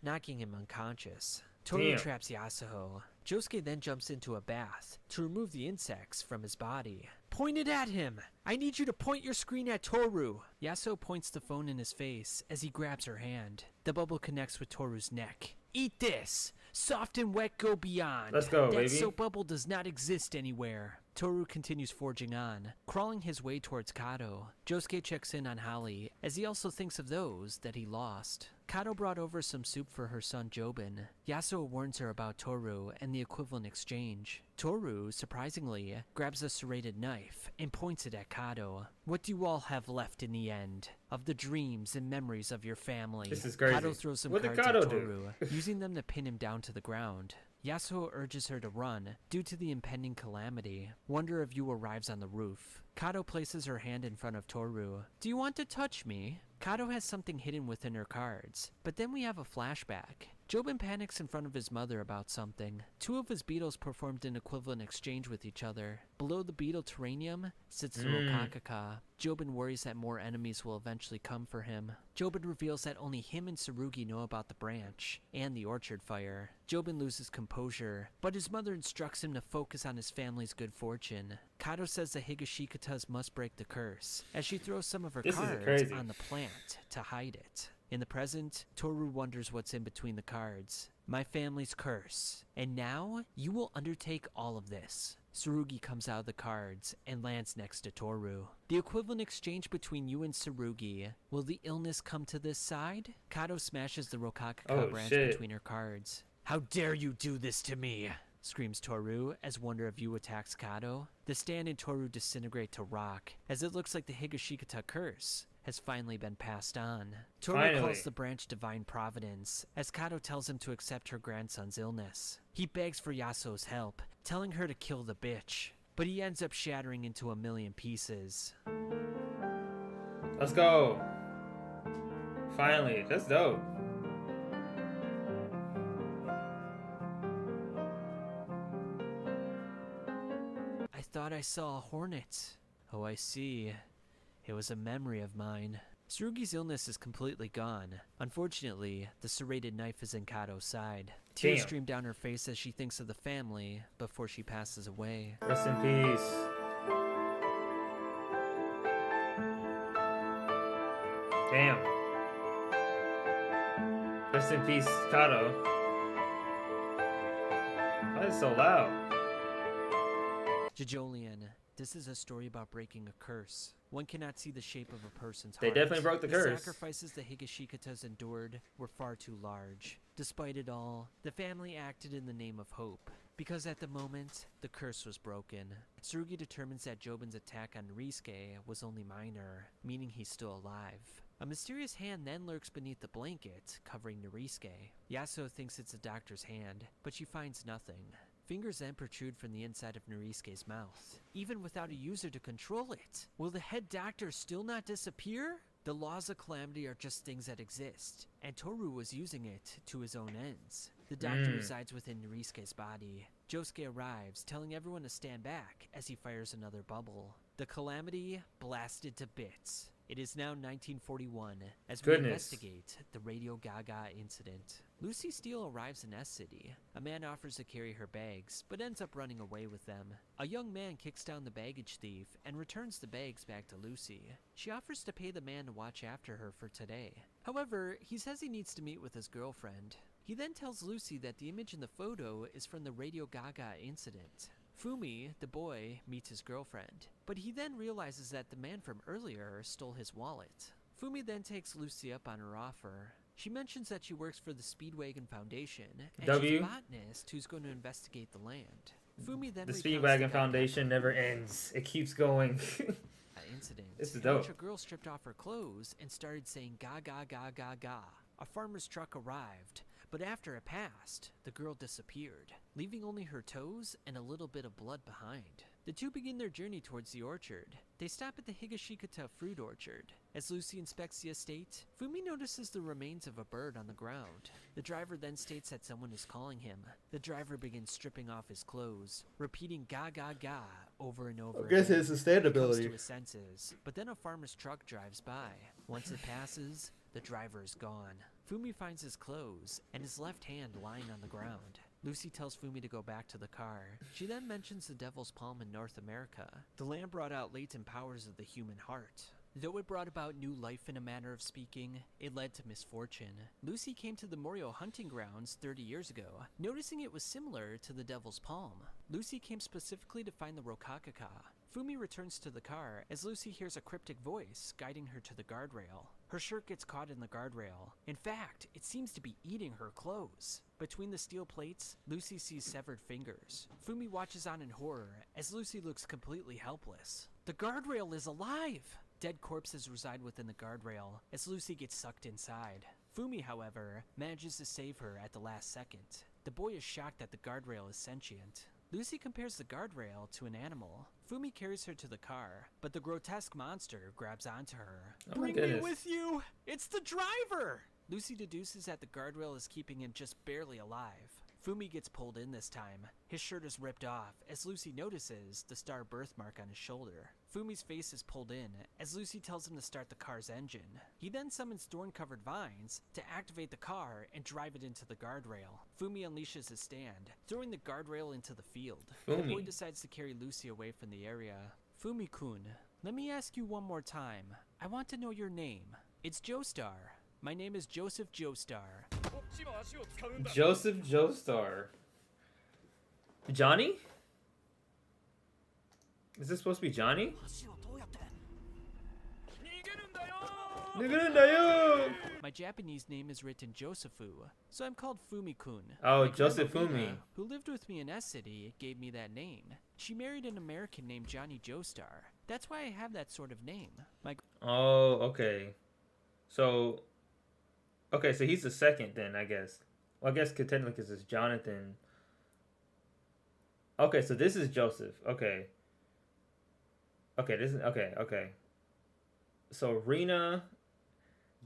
knocking him unconscious. Toru traps Yasuho. Josuke then jumps into a bath to remove the insects from his body. Point it at him! I need you to point your screen at Toru! Yasuho points the phone in his face as he grabs her hand. The bubble connects with Toru's neck. Eat this! Soft and wet go beyond. Let's go, baby. That soap bubble does not exist anywhere. Toru continues forging on, crawling his way towards Kato. Josuke checks in on Holly, as he also thinks of those that he lost. Kato brought over some soup for her son Jobin. Yasuo warns her about Toru and the equivalent exchange. Toru, surprisingly, grabs a serrated knife and points it at Kato. What do you all have left in the end? Of the dreams and memories of your family. This is crazy. Kato throws some cards at Toru, using them to pin him down to the ground. Yasuo urges her to run due to the impending calamity. Wonder of You arrives on the roof. Kato places her hand in front of Toru. Do you want to touch me? Kato has something hidden within her cards, but then we have a flashback. Jobin panics in front of his mother about something. Two of his beetles performed an equivalent exchange with each other. Below the beetle terranium sits the Rokakaka. Jobin worries that more enemies will eventually come for him. Jobin reveals that only him and Tsurugi know about the branch and the orchard fire. Jobin loses composure, but his mother instructs him to focus on his family's good fortune. Kato says the Higashikatas must break the curse, as she throws some of her cards on the plant to hide it. In the present, Toru wonders what's in between the cards. My family's curse. And now, you will undertake all of this. Tsurugi comes out of the cards and lands next to Toru. The equivalent exchange between you and Tsurugi. Will the illness come to this side? Kato smashes the Rokakaka branch between her cards. How dare you do this to me? Screams Toru as Wonder of You attacks Kato. The stand and Toru disintegrate to rock, as it looks like the Higashikata curse has finally been passed on. Toru calls the branch Divine Providence, as Kato tells him to accept her grandson's illness. He begs for Yasuo's help, telling her to kill the bitch, but he ends up shattering into a million pieces. Let's go. Finally, that's dope. I thought I saw a hornet. Oh, I see. It was a memory of mine. Tsurugi's illness is completely gone. Unfortunately, the serrated knife is in Kato's side. Tears stream down her face as she thinks of the family before she passes away. Rest in peace. Damn. Rest in peace, Kato. Why is it so loud? JOJOLION. This is a story about breaking a curse. One cannot see the shape of a person's heart. They definitely broke the curse. The sacrifices the Higashikatas endured were far too large. Despite it all, the family acted in the name of hope, because at the moment, the curse was broken. Tsurugi determines that Jobin's attack on Risuke was only minor, meaning he's still alive. A mysterious hand then lurks beneath the blanket, covering Norisuke. Yasuo thinks it's a doctor's hand, but she finds nothing. Fingers then protrude from the inside of Norisuke's mouth, even without a user to control it. Will the head doctor still not disappear? The laws of calamity are just things that exist, and Toru was using it to his own ends. The doctor resides within Norisuke's body. Josuke arrives, telling everyone to stand back as he fires another bubble. The calamity blasted to bits. It is now 1941 as we investigate the Radio Gaga incident. Lucy Steele arrives in S City. A man offers to carry her bags, but ends up running away with them. A young man kicks down the baggage thief and returns the bags back to Lucy. She offers to pay the man to watch after her for today. However, he says he needs to meet with his girlfriend. He then tells Lucy that the image in the photo is from the Radio Gaga incident. Fumi, the boy, meets his girlfriend, but he then realizes that the man from earlier stole his wallet. Fumi then takes Lucy up on her offer. She mentions that she works for the Speedwagon Foundation, and she's a botanist who's going to investigate the land. Fumi then the Speedwagon Foundation never ends. It keeps going. Incident This is in dope. which a girl stripped off her clothes and started saying ga ga ga ga ga. A farmer's truck arrived, but after it passed, the girl disappeared, leaving only her toes and a little bit of blood behind. The two begin their journey towards the orchard. They stop at the Higashikata fruit orchard. As Lucy inspects the estate, Fumi notices the remains of a bird on the ground. The driver then states that someone is calling him. The driver begins stripping off his clothes, repeating ga ga ga over and over again. his He comes sustainability. to his senses, but then a farmer's truck drives by. Once it passes, the driver is gone. Fumi finds his clothes and his left hand lying on the ground. Lucy tells Fumi to go back to the car. She then mentions the Devil's Palm in North America. The land brought out latent powers of the human heart. Though it brought about new life in a manner of speaking, it led to misfortune. Lucy came to the Morio hunting grounds 30 years ago, noticing it was similar to the Devil's Palm. Lucy came specifically to find the Rokakaka. Fumi returns to the car as Lucy hears a cryptic voice guiding her to the guardrail. Her shirt gets caught in the guardrail. In fact, it seems to be eating her clothes. Between the steel plates, Lucy sees severed fingers. Fumi watches on in horror as Lucy looks completely helpless. The guardrail is alive! Dead corpses reside within the guardrail as Lucy gets sucked inside. Fumi, however, manages to save her at the last second. The boy is shocked that the guardrail is sentient. Lucy compares the guardrail to an animal. Fumi carries her to the car, but the grotesque monster grabs onto her. Oh my Bring me goodness. with you! It's the driver! Lucy deduces that the guardrail is keeping him just barely alive. Fumi gets pulled in this time. His shirt is ripped off as Lucy notices the star birthmark on his shoulder. Fumi's face is pulled in as Lucy tells him to start the car's engine. He then summons thorn-covered vines to activate the car and drive it into the guardrail. Fumi unleashes his stand, throwing the guardrail into the field. The boy decides to carry Lucy away from the area. Fumi-kun, let me ask you one more time. I want to know your name. It's Joestar. My name is Joseph Joestar. Joseph Joestar. Johnny? Is this supposed to be Johnny? My Japanese name is written Josephu, so I'm called Fumi-kun. Oh, My Joseph grandma Fumi. Rina, who lived with me in S City, gave me that name. She married an American named Johnny Joestar. That's why I have that sort of name. Oh, okay. So he's the second then, I guess. Well, I guess technically because it's Jonathan. Okay, so this is Joseph. Okay. Okay, this is okay. So Rena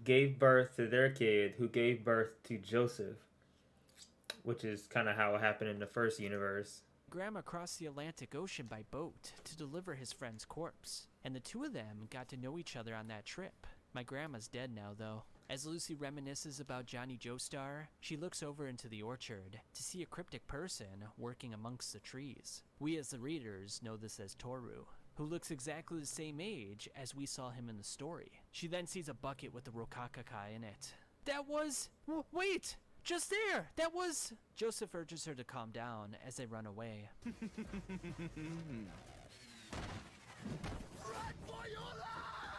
gave birth to their kid, who gave birth to Joseph, which is kind of how it happened in the first universe. Grandma crossed the Atlantic Ocean by boat to deliver his friend's corpse, and the two of them got to know each other on that trip. My grandma's dead now, though. As Lucy reminisces about Johnny Joestar, she looks over into the orchard to see a cryptic person working amongst the trees. We as the readers know this as Toru, who looks exactly the same age as we saw him in the story. She then sees a bucket with the Rokakaka in it. Wait! Just there! That was... Joseph urges her to calm down as they run away.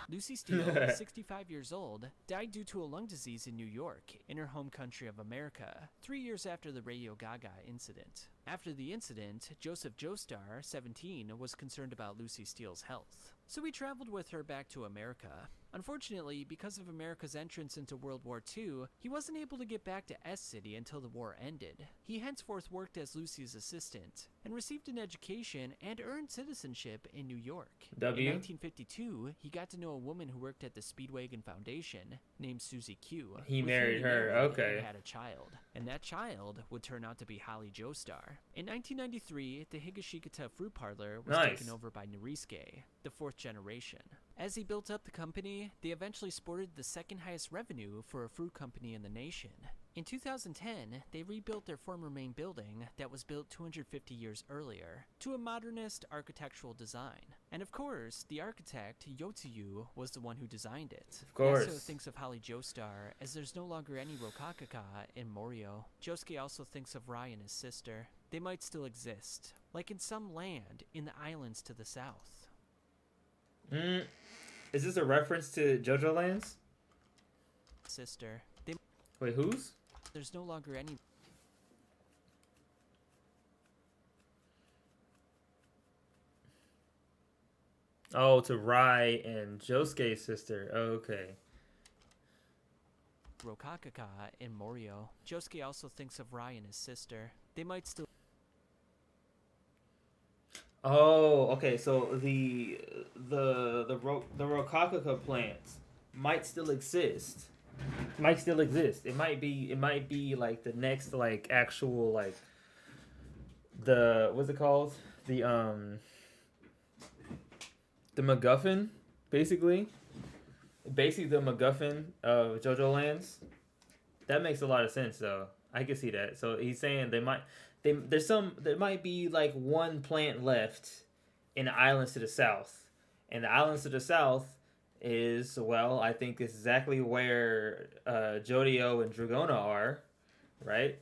Lucy Steele, 65 years old, died due to a lung disease in New York, in her home country of America, 3 years after the Radio Gaga incident. After the incident, Joseph Joestar, 17, was concerned about Lucy Steele's health. So he traveled with her back to America. Unfortunately, because of America's entrance into World War II, he wasn't able to get back to S City until the war ended. He henceforth worked as Lucy's assistant, and received an education and earned citizenship in New York. In 1952, he got to know a woman who worked at the Speedwagon Foundation, named Susie Q. He with married whom he her, married okay. and had a child, and that child would turn out to be Holly Joestar. In 1993, the Higashikata fruit parlor was taken over by Norisuke, the fourth generation. As he built up the company, they eventually sported the second highest revenue for a fruit company in the nation. In 2010, they rebuilt their former main building that was built 250 years earlier to a modernist architectural design. And of course, the architect, Yotsuyu, was the one who designed it. Of course. He also thinks of Holly Joestar, as there's no longer any Rokakaka in Morio. Josuke also thinks of Rai and his sister. They might still exist, like in some land in the islands to the south. Mm, is this a reference to JOJOLANDS? Sister, Wait, whose? there's no longer any. Oh, to Rai and Josuke's sister. Oh, okay. Rokakaka in Morio. Josuke also thinks of Rai and his sister. They might still. Oh, okay. So the Rokakaka plants might still exist. Might still exist. It might be like the next like actual like the what's it called? The MacGuffin, basically. Basically the MacGuffin of JoJoLands. That makes a lot of sense though. I can see that. So he's saying there might be like one plant left in the islands to the south. And the islands to the south is, well, I think it's exactly where Jodio and Dragona are, right?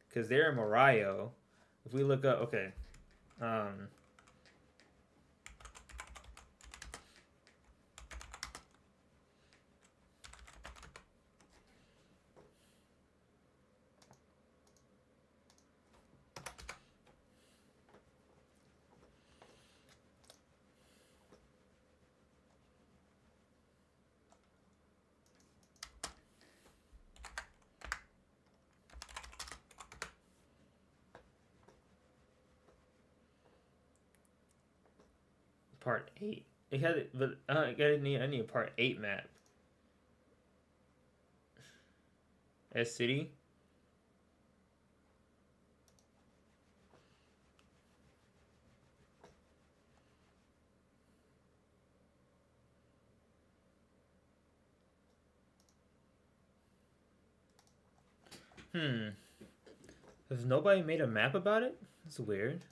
Because they're in Morayo. If we look up, okay. Part 8. It had it, but I need a part 8 map. S City. Has nobody made a map about it? That's weird.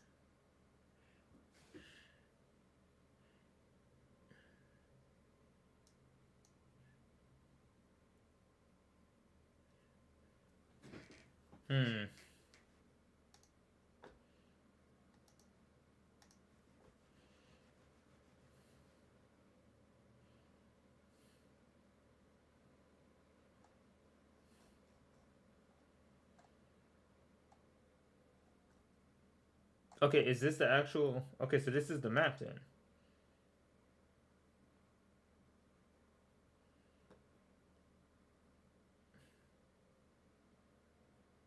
Okay, is this the actual... Okay, so this is the map then.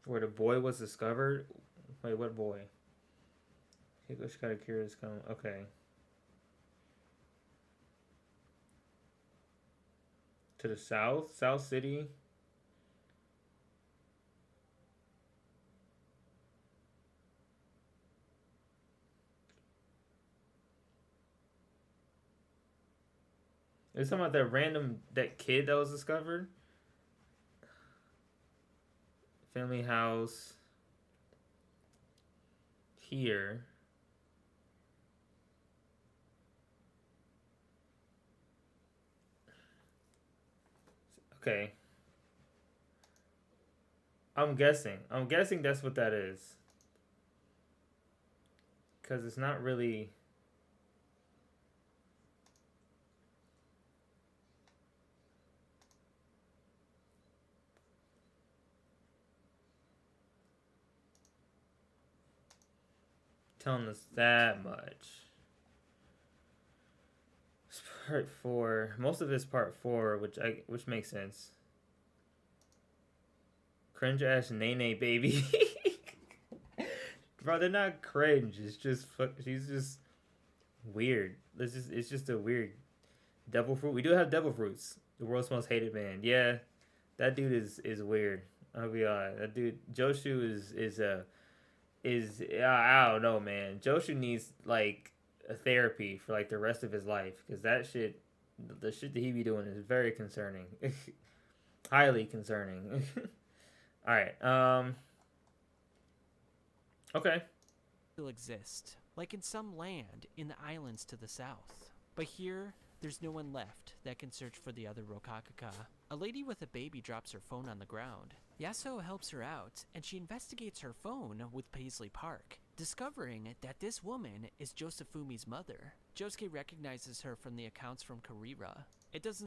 Where the boy was discovered? Wait, what boy? English got a curious come. Okay. To the south? South City? It's talking about that kid that was discovered? Family house. Here. Okay. I'm guessing that's what that is. Because it's not really... telling us that much. It's part 4. Most of it's part 4, which makes sense. Cringe ass Nene baby. Bro, they're not cringe. It's just she's just weird. It's just a weird devil fruit. We do have devil fruits. The world's most hated man. Yeah, that dude is weird. I'll be honest. That dude Joshu is I don't know, man. Joshu needs like a therapy for like the rest of his life, because the shit that he be doing is very concerning. Highly concerning. All right. Okay. Still exist, like in some land in the islands to the south. But here, there's no one left that can search for the other Rokakaka. A lady with a baby drops her phone on the ground. Yasuo helps her out, and she investigates her phone with Paisley Park. discovering that this woman is Josefumi's mother. Josuke recognizes her from the accounts from Karira. It doesn't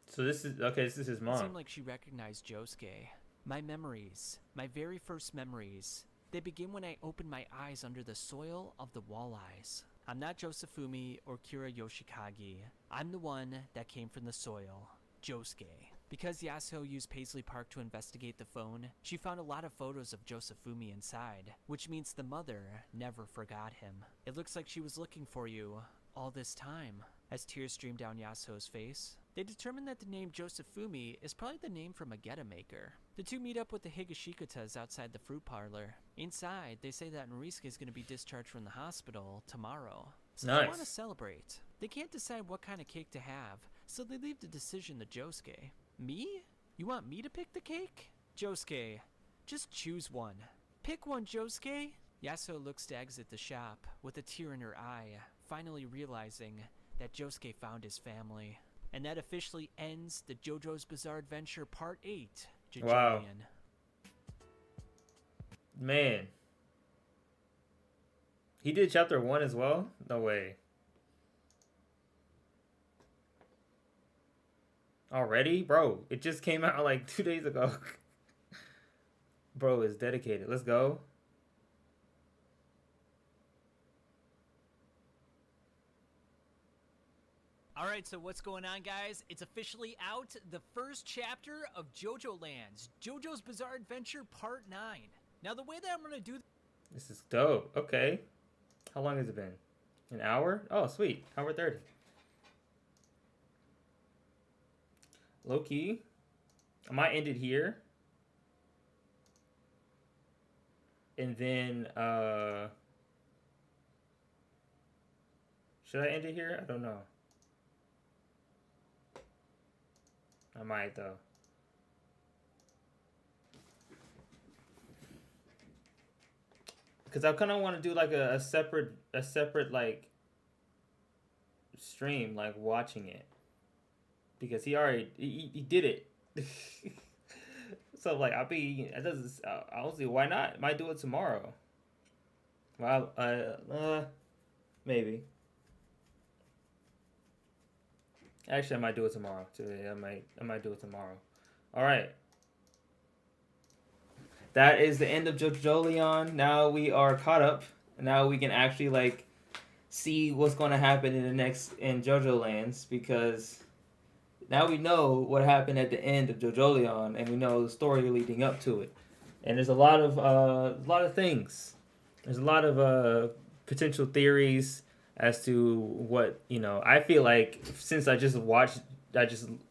So this is okay, this is his mom. seem like she recognized Josuke. My memories, my very first memories, they begin when I open my eyes under the soil of the walleyes. I'm not Josefumi or Kira Yoshikage. I'm the one that came from the soil, Josuke. Because Yasuo used Paisley Park to investigate the phone, she found a lot of photos of Josefumi inside, which means the mother never forgot him. It looks like she was looking for you all this time. As tears stream down Yasuo's face, they determine that the name Josefumi is probably the name from a Geta maker. The two meet up with the Higashikutas outside the fruit parlor. Inside, they say that Norisuke is going to be discharged from the hospital tomorrow. So they want to celebrate. They can't decide what kind of cake to have, so they leave the decision to Josuke. Me? You want me to pick the cake? Josuke, just choose one. Pick one, Josuke. Yasuo looks to exit the shop with a tear in her eye, finally realizing that Josuke found his family. And that officially ends the JoJo's Bizarre Adventure Part 8, JOJOLION. Wow. Man. He did chapter 1 as well? No way. Already? Bro, it just came out like 2 days ago. Bro is dedicated. Let's go. Alright, so what's going on, guys? It's officially out, the first chapter of JoJoLands, JoJo's Bizarre Adventure Part 9. Now, the way that I'm going to do This is dope. Okay. How long has it been? An hour? Oh, sweet. Hour 30. Low key. I might end it here. And then, should I end it here? I don't know. I might, though. Because I kind of want to do like a separate like stream, like watching it. Because he already he did it. So like it doesn't. Honestly, why not? Might do it tomorrow. Well, maybe. Actually, I might do it tomorrow. Today, I might do it tomorrow. All right. That is the end of JOJOLION. Now we are caught up. Now we can actually like see what's going to happen in JoJoLands, because now we know what happened at the end of JOJOLION, and we know the story leading up to it. And there's a lot of things. There's a lot of potential theories as to what, I feel like since I just watched JOJOLION,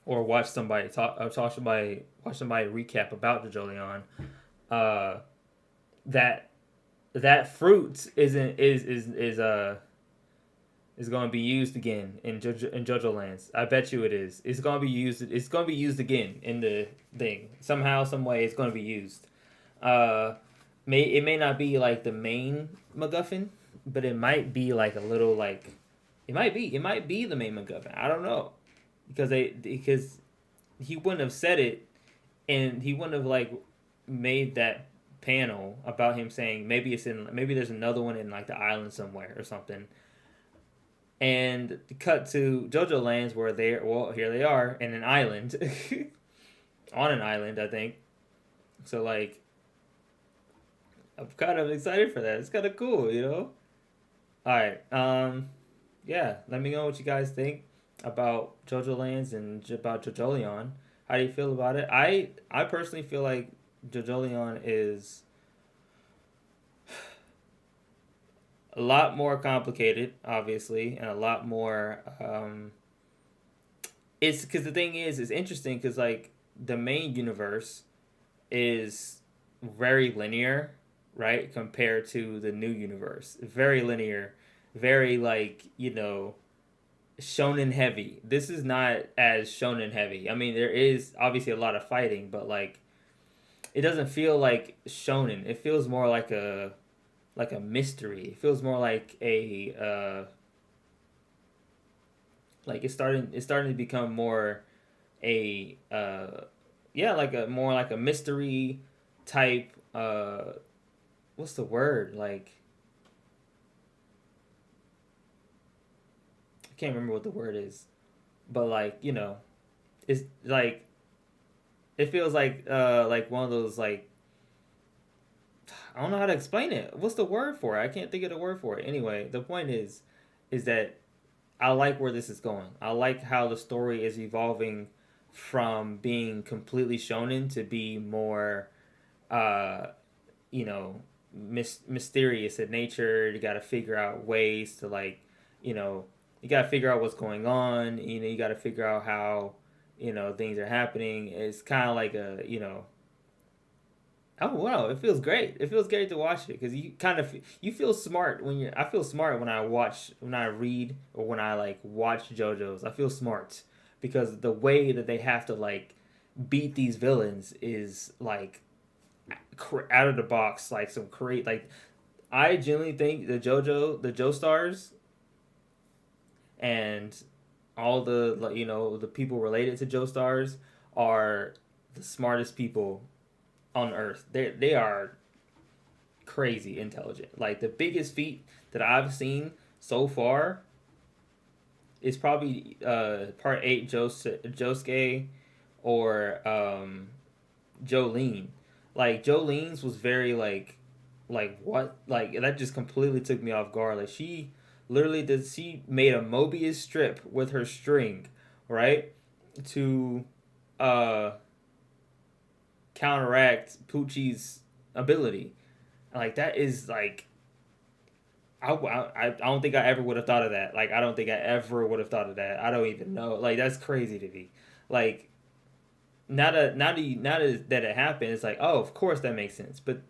or watch somebody watch somebody recap about JOJOLION, that fruit is going to be used again in JoJoLands. I bet you it is. It's going to be used. It's going to be used again in the thing. Somehow, some way, it's going to be used. It may not be like the main MacGuffin, but it might be like a little like. It might be the main MacGuffin. I don't know, because he wouldn't have said it, and he wouldn't have like made that panel about him saying maybe there's another one in like the island somewhere or something. And cut to JoJoLands where here they are in an island. On an island, I think. So like I'm kind of excited for that. It's kind of cool, Alright, yeah, let me know what you guys think about JoJoLands and about JOJOLION. How do you feel about it? I personally feel like JOJOLION is a lot more complicated, obviously, and a lot more it's because the thing is, it's interesting because like the main universe is very linear, right, compared to the new universe. Very linear, very like shonen heavy. This is not as shonen heavy. I mean, there is obviously a lot of fighting, but like it doesn't feel like shonen. It feels more like a mystery. It feels more like a like it's starting to become more a yeah, like a more like a mystery type. What's the word? Like, I can't remember what the word is, but like, you know, it's like it feels like one of those like, I don't know how to explain it. What's the word for it? I can't think of the word for it. Anyway, the point is that I like where this is going. I like how the story is evolving from being completely shonen to be more, you know, mysterious in nature. You got to figure out ways to like, you know, you got to figure out what's going on. You know, you got to figure out how, you know, things are happening. It's kind of like a, you know, oh wow, it feels great. It feels great to watch it because you kind of you feel smart when you. I feel smart when I watch, when I read, or when I like watch JoJo's. I feel smart because the way that they have to like beat these villains is like out of the box, like some great like. I genuinely think the JoJo Stars, and all the like, you know, the people related to JoJo'Stars are the smartest people on Earth. They are crazy intelligent. Like the biggest feat that I've seen so far is probably part 8 Josuke or Jolene. Like Jolene's was very like what? Like that just completely took me off guard. Like she literally she made a Mobius strip with her string, right? To counteract Poochie's ability. Like that is like I don't think I ever would have thought of that. Like I don't think I ever would have thought of that. I don't even know. Like that's crazy to me. Like now that it happened, it's like, oh, of course that makes sense. But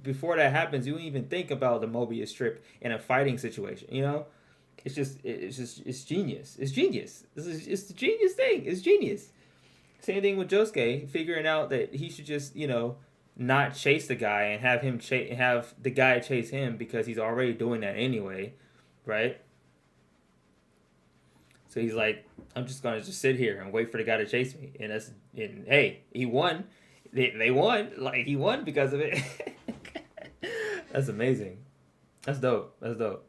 before that happens, you don't even think about the Mobius strip in a fighting situation. You know, it's genius. It's genius. It's a genius thing. It's genius. Same thing with Josuke, figuring out that he should just, you know, not chase the guy and have him have the guy chase him because he's already doing that anyway, right? So he's like, I'm just gonna just sit here and wait for the guy to chase me, and hey, he won. They won, like he won because of it. That's amazing. That's dope. That's dope.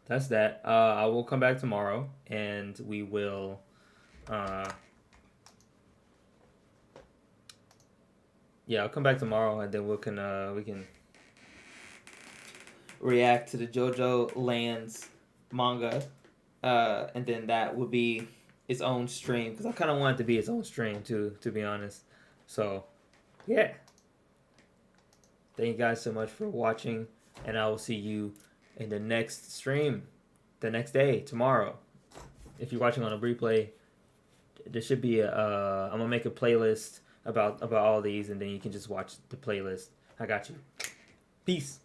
That's that. I will come back tomorrow, and we will. Yeah, I'll come back tomorrow, and then we can react to the JoJoLands manga, and then that would be its own stream because I kind of want it to be its own stream too, to be honest. So, yeah. Thank you guys so much for watching, and I will see you in the next stream, the next day, tomorrow. If you're watching on a replay, there should be I'm gonna make a playlist about all these, and then you can just watch the playlist. I got you. Peace.